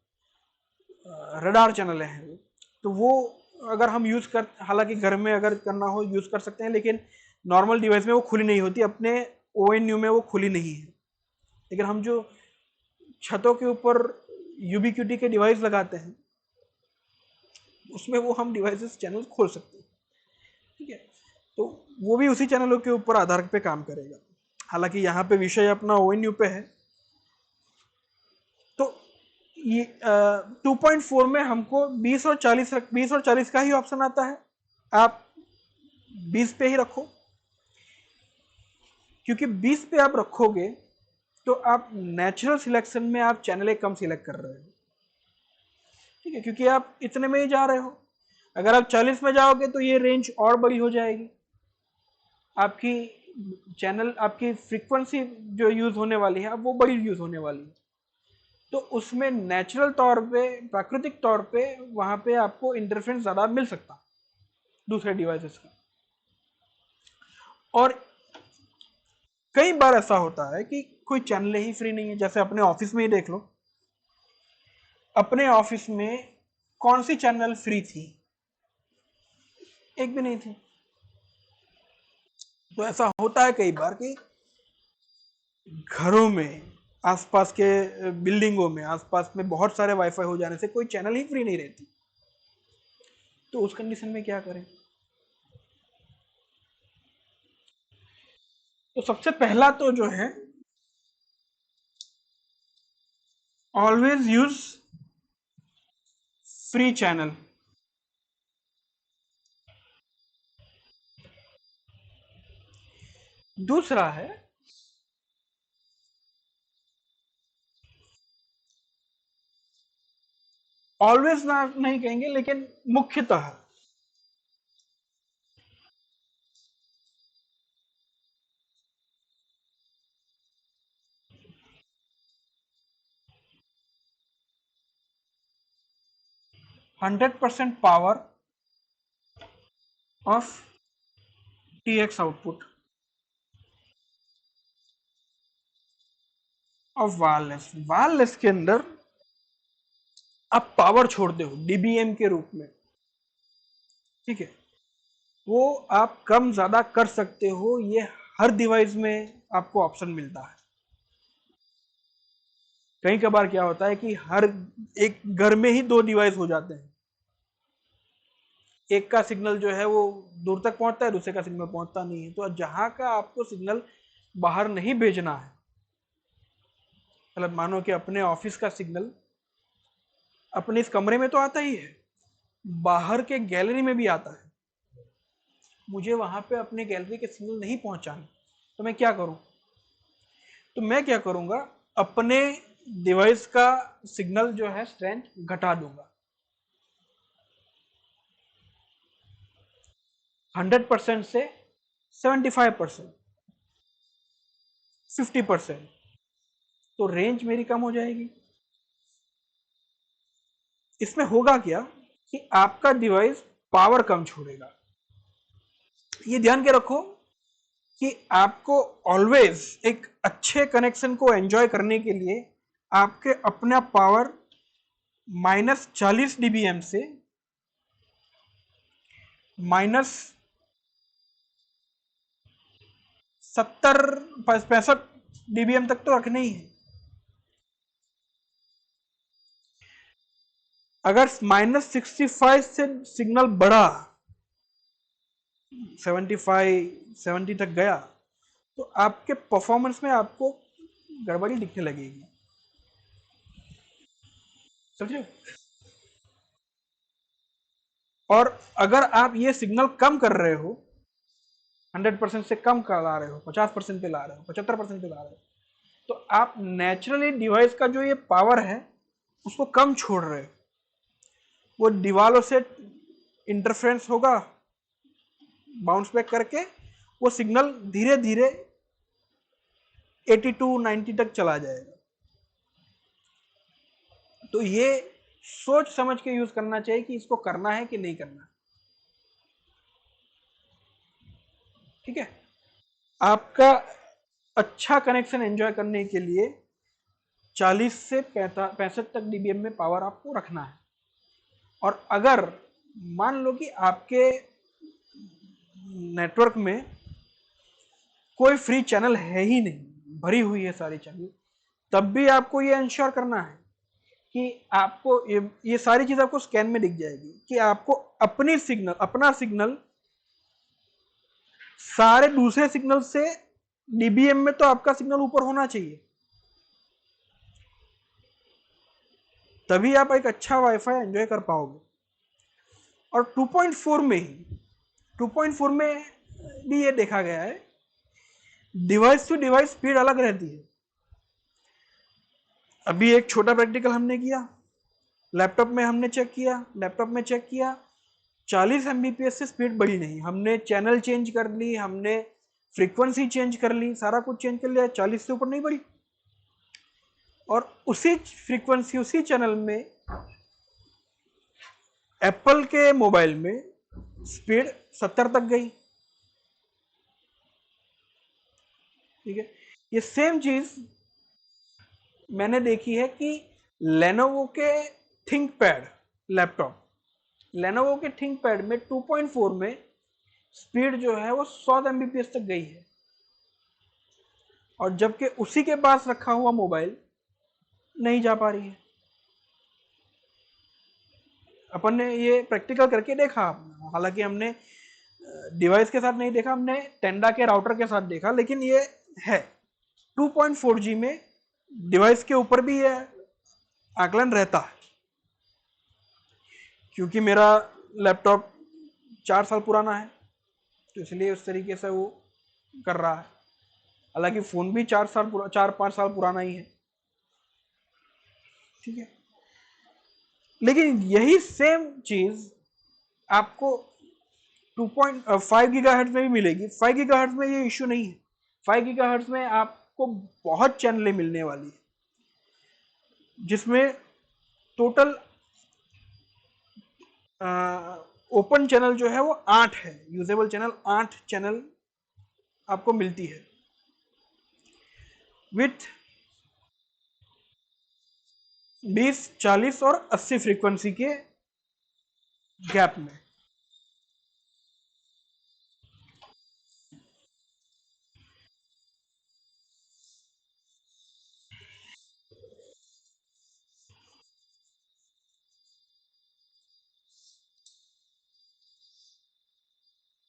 रडार चैनल है वो। तो वो अगर हम यूज कर, हालांकि घर में अगर करना हो यूज कर सकते हैं, लेकिन नॉर्मल डिवाइस में वो खुली नहीं होती, अपने ओएनयू में वो खुली नहीं है। लेकिन हम जो छतों के ऊपर यूबीक्यूटी के डिवाइस लगाते हैं उसमें वो हम डिवाइसेस चैनल खोल सकते हैं। ठीक है, तो वो भी उसी चैनलों के ऊपर आधार पे काम करेगा। हालांकि यहाँ पे विषय अपना ओएनयू पे है। तो ये 2.4 में हमको 20 और 40 का ही ऑप्शन आता है। आप 20 पे ही रखो, क्योंकि 20 पे आप रखोगे तो आप नेचुरल सिलेक्शन में आप चैनलें कम सिलेक्ट कर रहे हो। ठीक है, क्योंकि आप इतने में ही जा रहे हो। अगर आप 40 में जाओगे तो ये रेंज और बड़ी हो जाएगी, आपकी चैनल, आपकी फ्रीक्वेंसी जो यूज होने वाली है अब वो बड़ी यूज होने वाली है। तो उसमें नेचुरल तौर पे, प्राकृतिक तौर पे वहां पे आपको इंटरफेरेंस ज्यादा मिल सकता दूसरे डिवाइसेस का। और कई बार ऐसा होता है कि कोई चैनल ही फ्री नहीं है। जैसे अपने ऑफिस में ही देख लो, अपने ऑफिस में कौन सी चैनल फ्री थी? एक भी नहीं थी। तो ऐसा होता है कई बार कि घरों में, आसपास के बिल्डिंगों में, आसपास में बहुत सारे वाईफाई हो जाने से कोई चैनल ही फ्री नहीं रहती। तो उस कंडीशन में क्या करें? तो सबसे पहला तो जो है, ऑलवेज यूज फ्री चैनल। दूसरा है, ऑलवेज ना नहीं कहेंगे, लेकिन मुख्यतः 100% power of TX output of wireless. Wireless के अंदर आप पावर छोड़ते हो डीबीएम के रूप में। ठीक है, वो आप कम ज्यादा कर सकते हो, ये हर डिवाइस में आपको ऑप्शन मिलता है। कई कबार क्या होता है कि हर एक घर में ही दो डिवाइस हो जाते हैं, एक का सिग्नल जो है वो दूर तक पहुंचता है, दूसरे का सिग्नल पहुंचता नहीं है। तो जहां का आपको सिग्नल बाहर नहीं भेजना है, मतलब मानो कि अपने ऑफिस का सिग्नल अपने इस कमरे में तो आता ही है, बाहर के गैलरी में भी आता है, मुझे वहां पे अपने गैलरी के सिग्नल नहीं पहुंचाने, तो मैं क्या करूं? तो मैं क्या करूंगा, अपने डिवाइस का सिग्नल जो है स्ट्रेंथ घटा दूंगा। 100% से 75%, 50%, तो रेंज मेरी कम हो जाएगी। इसमें होगा क्या कि आपका डिवाइस पावर कम छोड़ेगा। ये ध्यान के रखो कि आपको ऑलवेज एक अच्छे कनेक्शन को एंजॉय करने के लिए आपके अपना पावर -40 dBm से -65 dBm तक तो रखना ही है। अगर -65 से सिग्नल बढ़ा, 75 70 तक गया, तो आपके परफॉर्मेंस में आपको गड़बड़ी दिखने लगेगी। समझे? और अगर आप ये सिग्नल कम कर रहे हो, 100% से कम ला रहे हो, 50% पे ला रहे हो, 75% पे ला रहे हो, तो आप नेचुरली डिवाइस का जो ये पावर है उसको कम छोड़ रहे हो। वो दीवारों से इंटरफ्रेंस होगा, बाउंस बैक करके वो सिग्नल धीरे धीरे 82 90 तक चला जाएगा। तो ये सोच समझ के यूज करना चाहिए कि इसको करना है कि नहीं करना। ठीक है, आपका अच्छा कनेक्शन एंजॉय करने के लिए 40 से 65 तक डीबीएम में पावर आपको रखना है। और अगर मान लो कि आपके नेटवर्क में कोई फ्री चैनल है ही नहीं, भरी हुई है सारी चैनल, तब भी आपको ये इंश्योर करना है कि आपको ये सारी चीज आपको स्कैन में दिख जाएगी कि आपको अपना सिग्नल सारे दूसरे सिग्नल से डीबीएम में तो आपका सिग्नल ऊपर होना चाहिए, तभी आप एक अच्छा वाईफाई एंजॉय कर पाओगे। और 2.4 में भी ये देखा गया है, डिवाइस टू डिवाइस स्पीड अलग रहती है। अभी एक छोटा प्रैक्टिकल हमने किया, लैपटॉप में चेक किया 40 एमबीपीएस से स्पीड बढ़ी नहीं। हमने चैनल चेंज कर ली, हमने फ्रीक्वेंसी चेंज कर ली, सारा कुछ चेंज कर लिया, 40 से ऊपर नहीं बढ़ी। और उसी फ्रीक्वेंसी उसी चैनल में एप्पल के मोबाइल में स्पीड 70 तक गई। ठीक है, ये सेम चीज मैंने देखी है कि लेनोवो के थिंकपैड लैपटॉप, लेनोवो के थिंकपैड में 2.4 में स्पीड जो है वो 100 एमबीपीएस तक गई है, और जबकि उसी के पास रखा हुआ मोबाइल नहीं जा पा रही है। अपन ने ये प्रैक्टिकल करके देखा, हालांकि हमने डिवाइस के साथ नहीं देखा, हमने टेंडा के राउटर के साथ देखा, लेकिन ये है 2.4G में डिवाइस के ऊपर भी ये आकलन रहता है। क्योंकि मेरा लैपटॉप 4 साल पुराना है, तो इसलिए उस तरीके से वो कर रहा है। हालांकि फोन भी 4-5 साल पुराना ही है। ठीक है, लेकिन यही सेम चीज आपको 2.5 गीगाहर्ट्ज में भी मिलेगी। 5 गीगाहर्ट्ज में ये इश्यू नहीं है। 5 गीगाहर्ट्ज में आपको बहुत चैनलें मिलने वाली है, जिसमें टोटल ओपन चैनल जो है वो 8 है, यूजेबल चैनल 8 चैनल आपको मिलती है विथ 20, 40 और 80 फ्रीक्वेंसी के गैप में।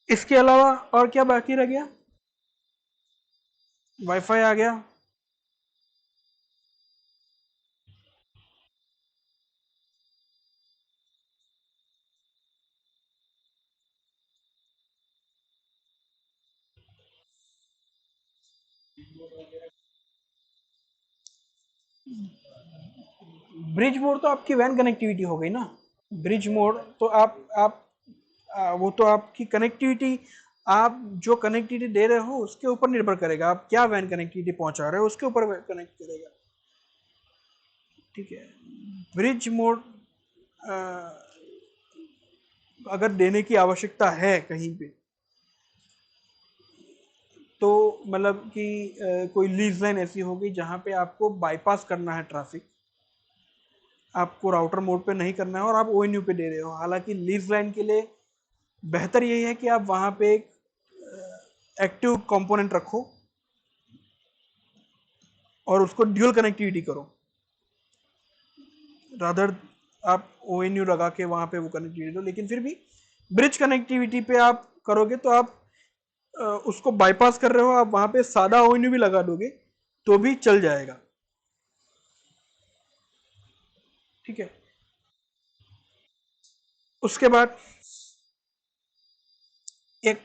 इसके अलावा और क्या बाकी रह गया? वाईफाई आ गया, ब्रिज मोड तो आपकी वैन कनेक्टिविटी हो गई ना। ब्रिज मोड तो वो तो आपकी कनेक्टिविटी, आप जो कनेक्टिविटी दे रहे हो उसके ऊपर निर्भर करेगा, आप क्या वैन कनेक्टिविटी पहुंचा रहे हो उसके ऊपर कनेक्ट करेगा। ठीक है, ब्रिज मोड अगर देने की आवश्यकता है कहीं पे, तो मतलब कि कोई लीज लाइन ऐसी होगी जहां पे आपको बाईपास करना है ट्रैफिक, आपको राउटर मोड पे नहीं करना है और आप ओएनयू पे दे रहे हो। हालांकि लीज लाइन के लिए बेहतर यही है कि आप वहां पे एक एक्टिव कंपोनेंट रखो और उसको ड्यूल कनेक्टिविटी करो, रादर आप ओएनयू लगा के वहां पे वो कनेक्टिविटी दो। लेकिन फिर भी ब्रिज कनेक्टिविटी पे आप करोगे तो आप उसको बाईपास कर रहे हो, आप वहां पे सादा ओएनयू भी लगा दोगे तो भी चल जाएगा। ठीक है, उसके बाद एक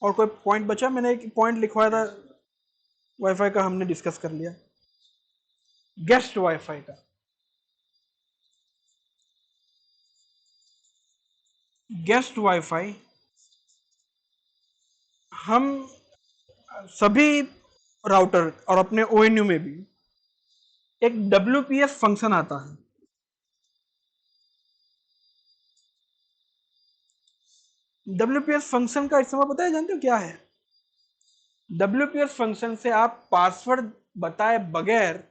और कोई पॉइंट बचा? मैंने एक पॉइंट लिखवाया था वाईफाई का, हमने डिस्कस कर लिया। गेस्ट वाईफाई का, गेस्ट वाईफाई हम सभी राउटर और अपने ओएनयू में भी एक WPF फंक्शन आता है। WPS फंक्शन का इस्तेमाल पता है, जानते हो क्या है? WPS फंक्शन से आप पासवर्ड बताए बगैर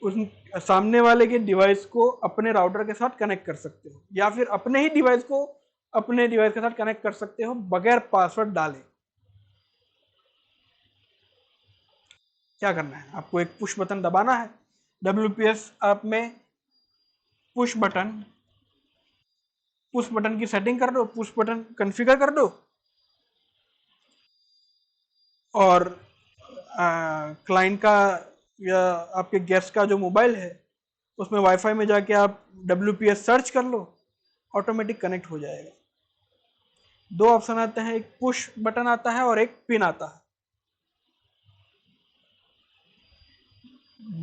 उस सामने वाले के डिवाइस को अपने राउटर के साथ कनेक्ट कर सकते हो, या फिर अपने ही डिवाइस को अपने डिवाइस के साथ कनेक्ट कर सकते हो बगैर पासवर्ड डाले। क्या करना है, आपको एक पुश बटन दबाना है। WPS ऐप में पुश बटन की सेटिंग कर दो, पुश बटन कॉन्फ़िगर कर दो, और क्लाइंट का या आपके गेस्ट का जो मोबाइल है उसमें वाईफाई में जाके आप WPS सर्च कर लो, ऑटोमेटिक कनेक्ट हो जाएगा। दो ऑप्शन आते हैं, एक पुश बटन आता है और एक पिन आता है।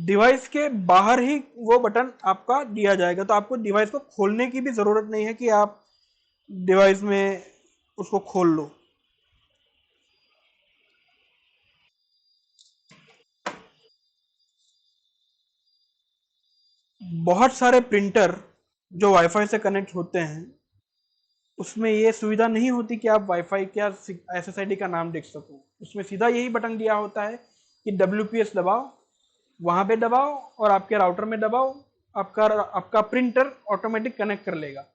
डिवाइस के बाहर ही वो बटन आपका दिया जाएगा, तो आपको डिवाइस को खोलने की भी जरूरत नहीं है कि आप डिवाइस में उसको खोल लो। बहुत सारे प्रिंटर जो वाईफाई से कनेक्ट होते हैं उसमें ये सुविधा नहीं होती कि आप वाईफाई का SSID का नाम देख सको। उसमें सीधा यही बटन दिया होता है कि WPS दबाओ, वहां पे दबाओ और आपके राउटर में दबाओ, आपका प्रिंटर ऑटोमेटिक कनेक्ट कर लेगा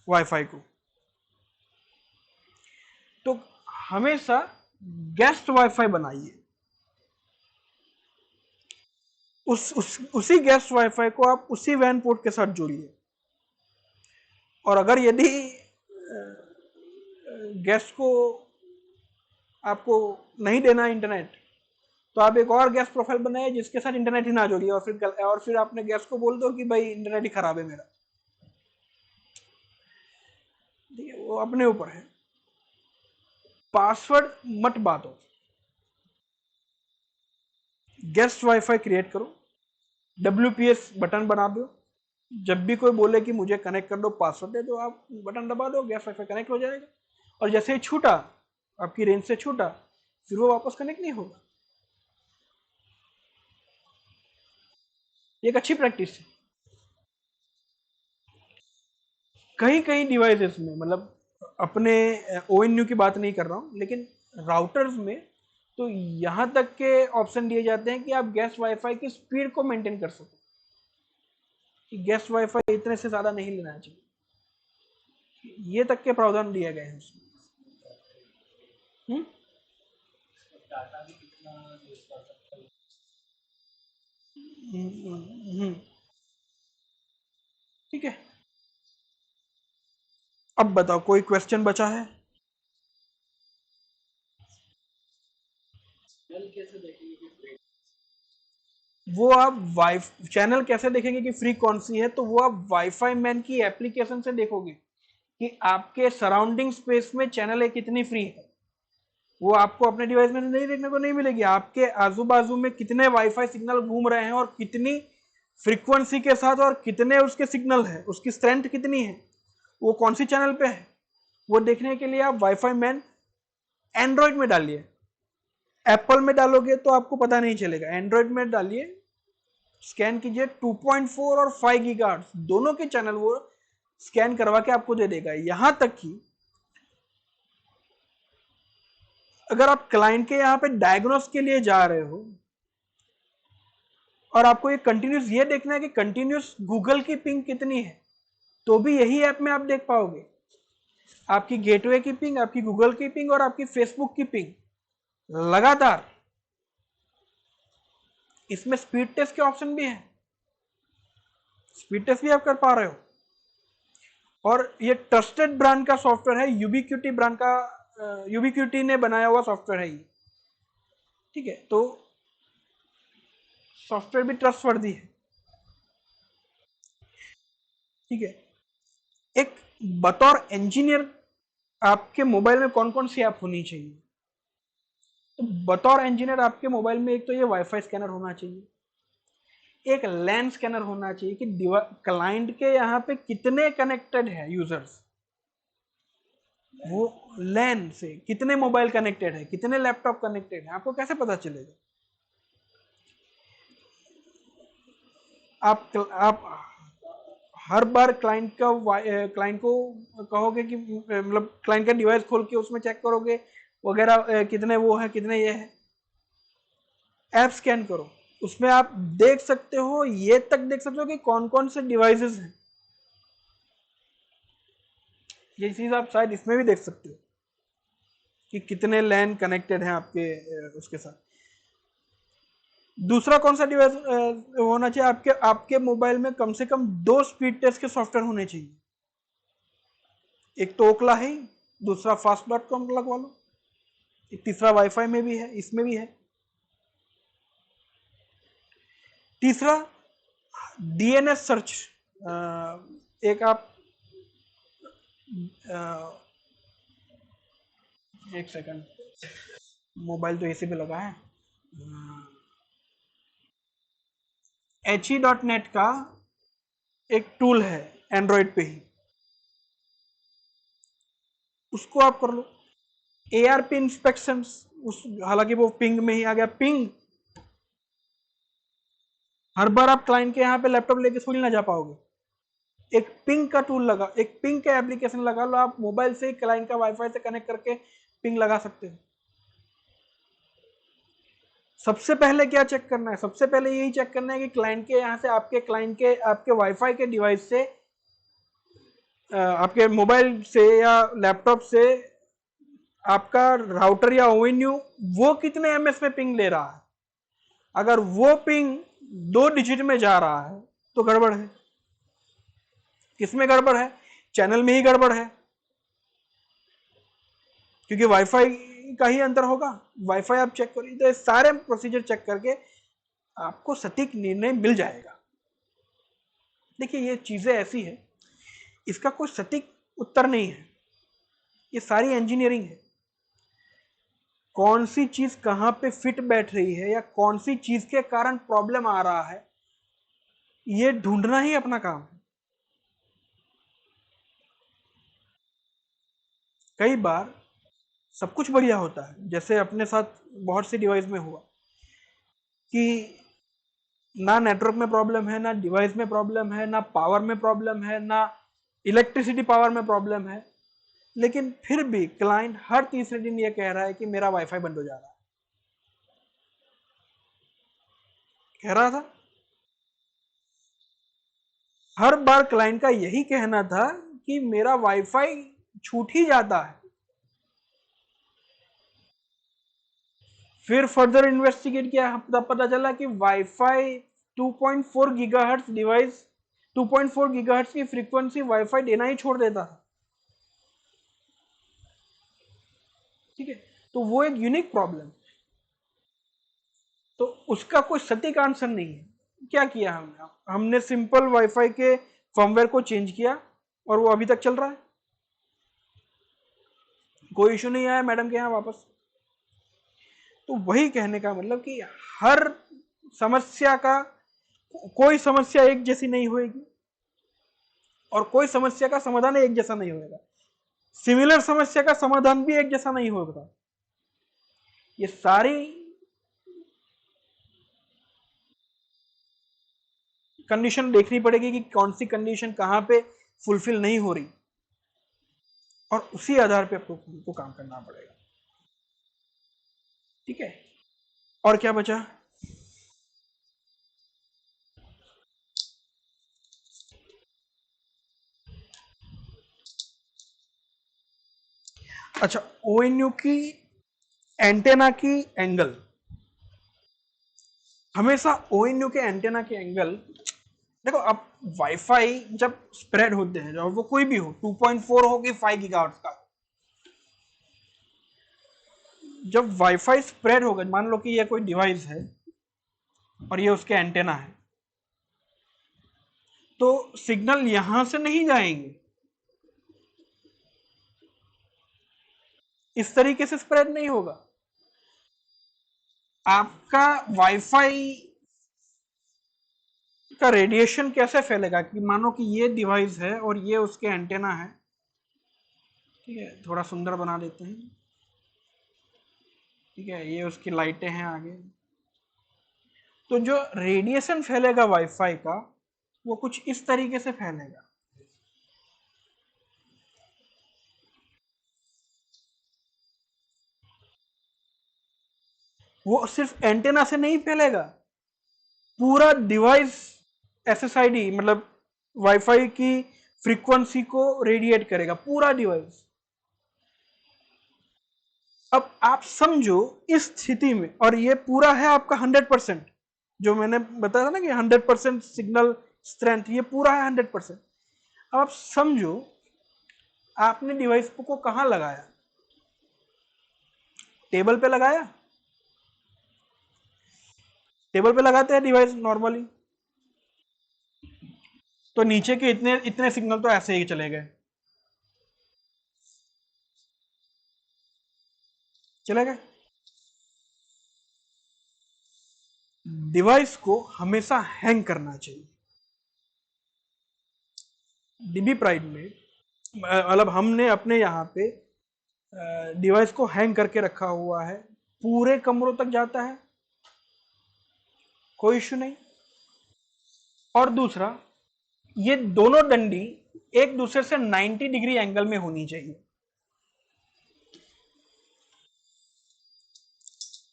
वाईफाई को। तो हमेशा गेस्ट वाईफाई बनाइए, उसी गेस्ट वाईफाई को आप उसी वैन पोर्ट के साथ जोड़िए। और अगर यदि गेस्ट को आपको नहीं देना इंटरनेट, तो आप एक और गेस्ट प्रोफाइल बनाइए जिसके साथ इंटरनेट ही ना जोड़िए, और फिर आपने गेस्ट को बोल दो कि भाई इंटरनेट ही खराब है मेरा। ठीक है, वो अपने ऊपर है। पासवर्ड मत बांटो, गेस्ट वाईफाई क्रिएट करो, WPS बटन बना दो, जब भी कोई बोले कि मुझे कनेक्ट कर दो, पासवर्ड दे दो, आप बटन दबा दो, गेस्ट वाईफाई कनेक्ट हो जाएगा। और जैसे ही छूटा, आपकी रेंज से छूटा, फिर वो वापस कनेक्ट नहीं होगा। एक अच्छी प्रैक्टिस है। कहीं कहीं डिवाइसेस में, मतलब अपने ONU की बात नहीं कर रहा हूँ, लेकिन राउटर्स में तो यहाँ तक के ऑप्शन दिए जाते हैं कि आप गेस्ट वाईफाई की स्पीड को मेंटेन कर सको, कि गेस्ट वाईफाई इतने से ज़्यादा नहीं लेना चाहिए, ये तक के प्रावधान दिए गए हैं उसमें। डाटा भी कितना यूज कर सकते हैं। ठीक है, अब बताओ कोई क्वेश्चन बचा है? कैसे देखेंगे कि फ्री? वो आप वाई चैनल कैसे देखेंगे कि फ्री कौन सी है? तो वो आप वाईफाई मैन की एप्लीकेशन से देखोगे कि आपके सराउंडिंग स्पेस में चैनल है कितनी फ्री है। वो आपको अपने डिवाइस में नहीं देखने को नहीं मिलेगी। आपके आजू बाजू में कितने वाईफाई सिग्नल घूम रहे हैं और कितनी फ्रीक्वेंसी के साथ और कितने उसके सिग्नल है, उसकी स्ट्रेंथ कितनी है, वो कौन सी चैनल पे है, वो देखने के लिए आप वाईफाई मैन एंड्रॉइड में डालिए। एप्पल में डालोगे तो आपको पता नहीं चलेगा, एंड्रॉइड में डालिए, स्कैन कीजिए, 2.4 और 5 गीगाहर्ट्ज दोनों के चैनल वो स्कैन करवा के आपको दे देगा। यहां तक कि अगर आप क्लाइंट के यहां पे डायग्नोस के लिए जा रहे हो और आपको ये कंटिन्यूस ये देखना है कि कंटिन्यूस गूगल की पिंग कितनी है, तो भी यही ऐप में आप देख पाओगे आपकी गेटवे की पिंग, आपकी गूगल की पिंग और आपकी फेसबुक की पिंग लगातार। इसमें स्पीड टेस्ट के ऑप्शन भी है, स्पीड टेस्ट भी आप कर पा रहे हो। और ये ट्रस्टेड ब्रांड का सॉफ्टवेयर है, यूबीक्यूटी ब्रांड का, यूबीक्यूटी ने बनाया हुआ सॉफ्टवेयर है ये। ठीक है, तो सॉफ्टवेयर भी ट्रस्टवर्दी है। ठीक है, एक बतौर इंजीनियर आपके मोबाइल में कौन कौन सी ऐप होनी चाहिए? तो बतौर इंजीनियर आपके मोबाइल में एक तो ये वाईफाई स्कैनर होना चाहिए, एक लैन स्कैनर होना चाहिए कि क्लाइंट के यहाँ पे कितने कनेक्टेड है यूजर्स, वो लैन से कितने मोबाइल कनेक्टेड है, कितने लैपटॉप कनेक्टेड है, आपको कैसे पता चलेगा? आप हर बार क्लाइंट को कहोगे कि मतलब क्लाइंट का डिवाइस खोल के उसमें चेक करोगे वगैरह कितने वो है कितने ये है। ऐप स्कैन करो, उसमें आप देख सकते हो, ये तक देख सकते हो कि कौन कौन से डिवाइसेस हैं। ये चीज आप शायद इसमें भी देख सकते हो कि कितने लैन कनेक्टेड हैं आपके उसके साथ। दूसरा कौन सा डिवाइस होना चाहिए आपके आपके मोबाइल में, कम से कम 2 स्पीड टेस्ट के सॉफ्टवेयर होने चाहिए। एक तो ओकला है, दूसरा fast.com लगवा लो, तीसरा वाईफाई में भी है, इसमें भी है। तीसरा डीएनएस सर्च, एक आप एक सेकंड, मोबाइल तो इसी पे लगा है। he.net का एक टूल है एंड्रॉइड पे ही, उसको आप कर लो। एआरपी इंस्पेक्शन, उस हालांकि वो पिंग में ही आ गया। पिंग हर बार आप क्लाइंट के यहाँ पे लैपटॉप लेके थोड़ी ना जा पाओगे। एक पिंग का टूल लगा, एक पिंग का एप्लीकेशन लगा लो, आप मोबाइल से क्लाइंट का वाईफाई से कनेक्ट करके पिंग लगा सकते हो। सबसे पहले क्या चेक करना है? सबसे पहले यही चेक करना है कि क्लाइंट के यहाँ से आपके वाईफाई के डिवाइस से आपके मोबाइल से या लैपटॉप से आपका राउटर या ओएनयू वो कितने एमएस में पिंग ले रहा है। अगर वो पिंग 2 डिजिट में जा रहा है तो गड़बड़ है। किसमें गड़बड़ है? चैनल में ही गड़बड़ है, क्योंकि वाईफाई का ही अंतर होगा। वाईफाई आप चेक करिए, तो सारे प्रोसीजर चेक करके आपको सटीक निर्णय मिल जाएगा। देखिए ये चीजें ऐसी है, इसका कोई सटीक उत्तर नहीं है, ये सारी इंजीनियरिंग है। कौन सी चीज कहां पे फिट बैठ रही है या कौन सी चीज के कारण प्रॉब्लम आ रहा है, ये ढूंढना ही अपना काम है। कई बार सब कुछ बढ़िया होता है, जैसे अपने साथ बहुत सी डिवाइस में हुआ कि ना नेटवर्क में प्रॉब्लम है, ना डिवाइस में प्रॉब्लम है, ना पावर में प्रॉब्लम है, ना इलेक्ट्रिसिटी पावर में प्रॉब्लम है, लेकिन फिर भी क्लाइंट हर तीसरे दिन ये कह रहा है कि मेरा वाईफाई बंद हो जा रहा है। कह रहा था, हर बार क्लाइंट का यही कहना था कि मेरा वाईफाई छूट ही जाता है। फिर फर्दर इन्वेस्टिगेट किया, तब पता चला कि वाईफाई 2.4 गीगाहर्ट्ज डिवाइस 2.4 गीगाहर्ट्ज की फ्रीक्वेंसी वाईफाई देना ही छोड़ देता था। ठीक है, तो वो एक यूनिक प्रॉब्लम, तो उसका कोई सटीक आंसर नहीं है। क्या किया हमने सिंपल वाईफाई के फर्मवेयर को चेंज किया और वो अभी तक चल रहा है, कोई इशू नहीं आया मैडम के यहाँ वापस। तो वही कहने का मतलब कि हर समस्या का कोई समस्या एक जैसी नहीं होगी और कोई समस्या का समाधान एक जैसा नहीं होगा। सिमिलर समस्या का समाधान भी एक जैसा नहीं होगा। ये सारी कंडीशन देखनी पड़ेगी कि कौन सी कंडीशन कहां पे फुलफिल नहीं हो रही, और उसी आधार पे आपको काम करना पड़ेगा। ठीक है, और क्या बचा? अच्छा, ओएनयू की एंटेना की एंगल, हमेशा ओएनयू के एंटेना के एंगल, देखो अब वाईफाई जब स्प्रेड होते हैं, जब वो कोई भी हो 2.4 हो कि 5 गीगाहर्ट्ज का, जब वाईफाई स्प्रेड होगा, मान लो कि ये कोई डिवाइस है और ये उसके एंटेना है, तो सिग्नल यहां से नहीं जाएंगे, इस तरीके से स्प्रेड नहीं होगा। आपका वाईफाई का रेडिएशन कैसे फैलेगा कि मानो कि ये डिवाइस है और ये उसके एंटेना है। ठीक है, थोड़ा सुंदर बना देते हैं। ठीक है, ये उसकी लाइटें हैं आगे। तो जो रेडिएशन फैलेगा वाईफाई का, वो कुछ इस तरीके से फैलेगा। वो सिर्फ एंटेना से नहीं फैलेगा, पूरा डिवाइस एसएसआईडी मतलब वाईफाई की फ्रीक्वेंसी को रेडिएट करेगा, पूरा डिवाइस। अब आप समझो इस स्थिति में, और ये पूरा है आपका 100%, जो मैंने बताया था ना कि 100% सिग्नल स्ट्रेंथ, ये पूरा है 100%। अब आप समझो आपने डिवाइस को कहां लगाया, टेबल पे लगाया, टेबल पे लगाते हैं डिवाइस नॉर्मली, तो नीचे के इतने इतने सिग्नल तो ऐसे ही चले गए, चले गए। डिवाइस को हमेशा हैंग करना चाहिए। डीबी प्राइड में मतलब हमने अपने यहाँ पे डिवाइस को हैंग करके रखा हुआ है, पूरे कमरों तक जाता है, कोई इश्यू नहीं। और दूसरा, ये दोनों डंडी एक दूसरे से 90 डिग्री एंगल में होनी चाहिए।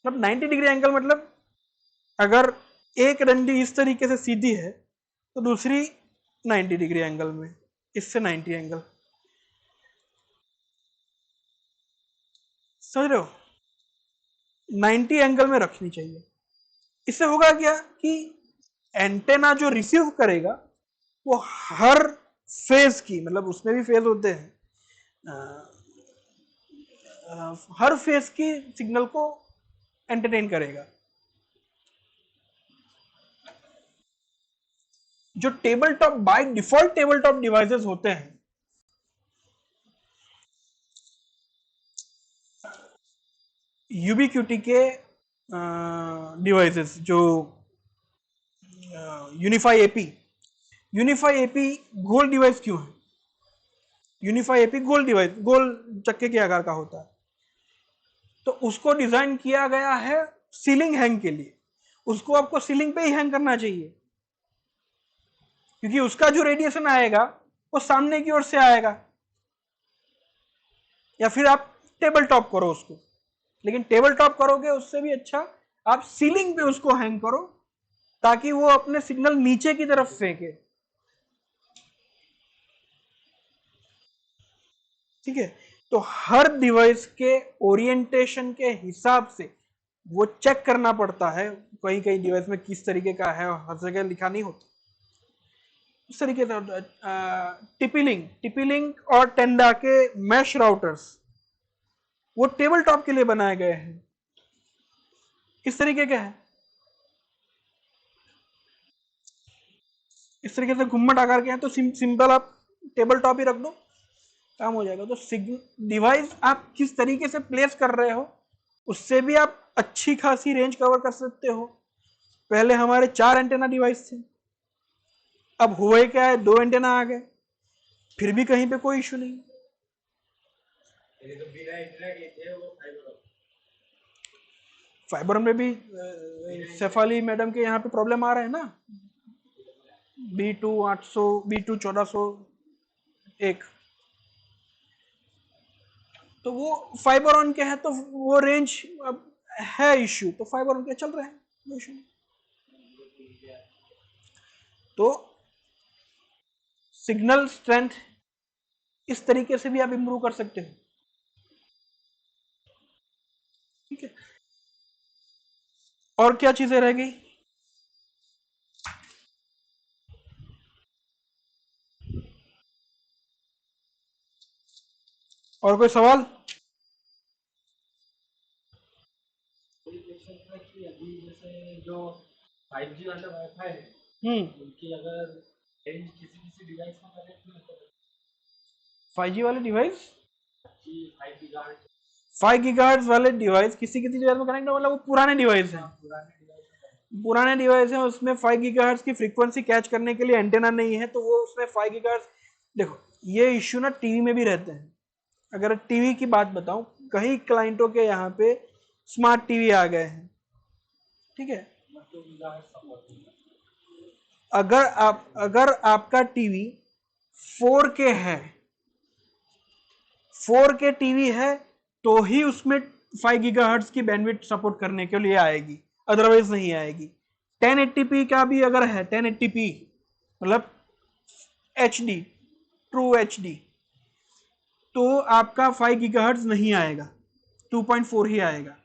मतलब 90 डिग्री एंगल मतलब अगर एक डंडी इस तरीके से सीधी है तो दूसरी 90 डिग्री एंगल में, इससे 90 एंगल, समझ रहे हो, 90 एंगल में रखनी चाहिए। इससे होगा क्या कि एंटेना जो रिसीव करेगा वो हर फेज की, मतलब उसमें भी फेज होते हैं, हर फेज की सिग्नल को एंटरटेन करेगा। जो table top by default table top devices होते हैं, यूबीक्यूटी के डिवाइसेस, जो यूनिफाई एपी, यूनिफाई एपी गोल डिवाइस क्यों है? यूनिफाई एपी गोल डिवाइस, गोल चक्के के आकार का होता है, तो उसको डिजाइन किया गया है सीलिंग हैंग के लिए। उसको आपको सीलिंग पे ही हैंग करना चाहिए, क्योंकि उसका जो रेडिएशन आएगा वो सामने की ओर से आएगा। या फिर आप टेबल टॉप करो उसको, लेकिन टेबल टॉप करोगे उससे भी अच्छा आप सीलिंग पे उसको हैंग करो, ताकि वो अपने सिग्नल नीचे की तरफ फेंके। ठीक है, तो हर डिवाइस के ओरिएंटेशन के हिसाब से वो चेक करना पड़ता है, कहीं कहीं डिवाइस में किस तरीके का है, हर जगह लिखा नहीं होता। इस तरीके से टिपिलिंग और टेंडा के मैश राउटर्स वो टेबल टॉप के लिए बनाए गए हैं। इस तरीके के है, इस तरीके से घुम्मट आकार के हैं, तो सिंपल आप टेबल टॉप ही रख दो, काम हो जाएगा। तो डिवाइस आप किस तरीके से प्लेस कर रहे हो उससे भी आप अच्छी खासी रेंज कवर कर सकते हो। पहले हमारे 4 एंटेना डिवाइस थे, अब हुए क्या है 2 एंटेना आ गए, फिर भी कहीं पे कोई इश्यू नहीं। फाइबर में भी शेफाली मैडम के यहाँ पे प्रॉब्लम आ रहा है ना, B2 800, B2 1401, तो वो फाइबर ऑन के है, तो वो रेंज अब है इश्यू, तो फाइबर ऑन के चल रहे हैं इश्यू। तो सिग्नल स्ट्रेंथ इस तरीके से भी आप इंप्रूव कर सकते हो। ठीक है, और क्या चीजें रह गई? और कोई सवाल? अभी जैसे जो 5G वाले वाईफाई है उनकी अगर रेंज किसी किसी डिवाइस में कनेक्ट नहीं होता, 5G वाले डिवाइस, 5 गीगाहर्ट्ज वाले डिवाइस किसी किसी डिवाइस में कनेक्ट, मतलब वो पुराने डिवाइस हैं, पुराने डिवाइस हैं, उसमें 5 गीगाहर्ट्ज की फ्रीक्वेंसी कैच करने के लिए एंटेना नहीं है, तो वो उसमें 5 गीगाहर्ट्ज। देखो ये इश्यू ना टीवी में भी रहते हैं। अगर टीवी की बात बताऊं, कई क्लाइंटों के यहाँ पे स्मार्ट टीवी आ गए हैं, ठीक है, अगर आपका टीवी 4K है, 4K टीवी है, तो ही उसमें 5 गीगाहर्ट्ज की बैंडविड्थ सपोर्ट करने के लिए आएगी, अदरवाइज नहीं आएगी। 1080p का भी अगर है 1080p मतलब HD, ट्रू HD, तो आपका 5 गीगाहर्ट्ज नहीं आएगा, 2.4 ही आएगा।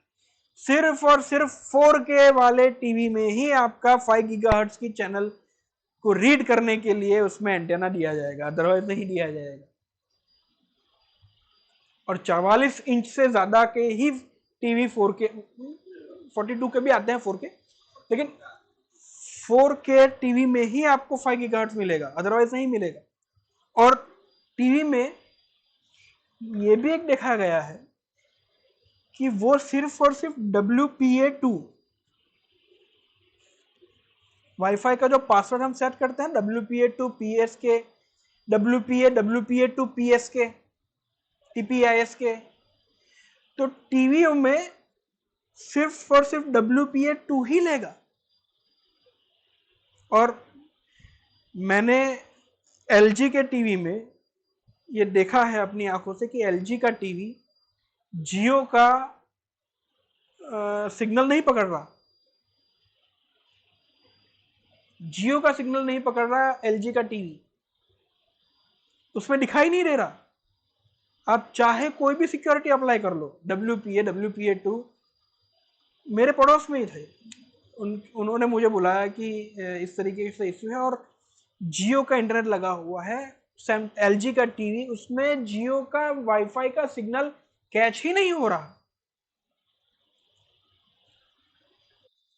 सिर्फ और सिर्फ 4K वाले टीवी में ही आपका 5 गीगाहर्ट्ज की चैनल को रीड करने के लिए उसमें एंटेना दिया जाएगा, अदरवाइज नहीं दिया जाएगा। और 44 इंच से ज्यादा के ही टीवी 4K, 42 के भी आते हैं 4K, लेकिन 4K टीवी में ही आपको 5 गीगाहर्ट्ज मिलेगा, अदरवाइज नहीं मिलेगा। और टीवी में ये भी एक देखा गया है कि वो सिर्फ और सिर्फ WPA2 वाईफाई का जो पासवर्ड हम सेट करते हैं, WPA2 PSK, WPA2 PSK, TPISK, तो टीवी में सिर्फ और सिर्फ WPA2 ही लेगा। और मैंने LG के टीवी में ये देखा है अपनी आंखों से कि LG का टीवी जियो का सिग्नल नहीं पकड़ रहा, जियो का सिग्नल नहीं पकड़ रहा LG का टीवी, उसमें दिखाई नहीं दे रहा। आप चाहे कोई भी सिक्योरिटी अप्लाई कर लो, WPA2, मेरे पड़ोस में ही थे, उन्होंने मुझे बुलाया कि इस तरीके से इश्यू है और जियो का इंटरनेट लगा हुआ है, LG का टीवी, उसमें जियो का वाईफाई का सिग्नल कैच ही नहीं हो रहा।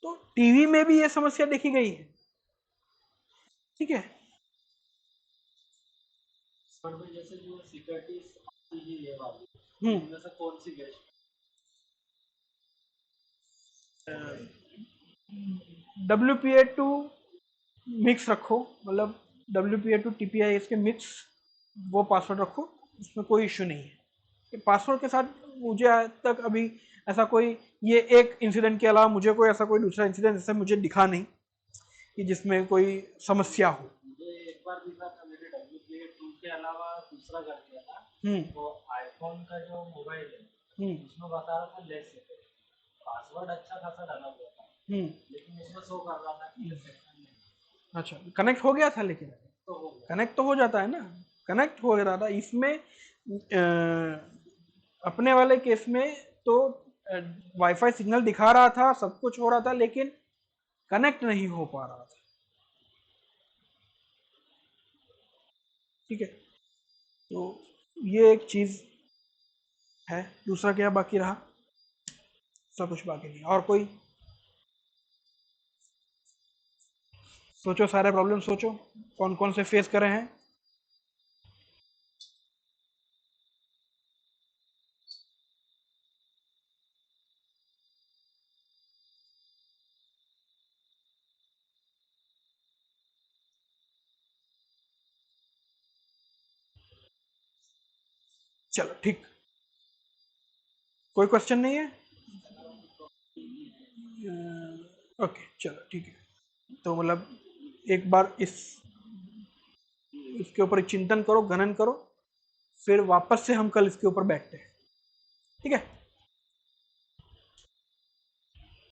तो टीवी में भी ये समस्या देखी गई है। ठीक है, जैसे जो सिक्योरिटी ये वाली, इनमें से कौन सी बेस्ट? WPA2 मिक्स रखो, मतलब WPA2 TPI इसके मिक्स, वो पासवर्ड रखो, उसमें कोई इश्यू नहीं है। पासवर्ड के साथ मुझे आज तक अभी ऐसा कोई, ये एक इंसिडेंट के अलावा मुझे कोई ऐसा कोई दूसरा इंसिडेंट ऐसा मुझे दिखा नहीं कि जिसमें कोई समस्या हो। मुझे एक बार दिखा था, मेरे WPA2 के अलावा दूसरा कर दिया था, तो आईफोन का जो मोबाइल है उसमें बता रहा था लेस है, पासवर्ड अच्छा खासा डाला हुआ था, लेकिन उसमें शो कर रहा था कि अच्छा, कनेक्ट हो गया था, लेकिन तो कनेक्ट तो हो जाता है ना, कनेक्ट हो रहा था। इसमें अपने वाले केस में तो वाईफाई सिग्नल दिखा रहा था, सब कुछ हो रहा था, लेकिन कनेक्ट नहीं हो पा रहा था। ठीक है, तो ये एक चीज है। दूसरा क्या बाकी रहा? सब कुछ बाकी नहीं। और कोई सोचो, सारे प्रॉब्लम सोचो कौन कौन से फेस करे हैं। चलो ठीक, कोई क्वेश्चन नहीं है? ओके चलो ठीक है। तो मतलब एक बार इसके ऊपर चिंतन करो, गणन करो, फिर वापस से हम कल इसके ऊपर बैठते हैं। ठीक है।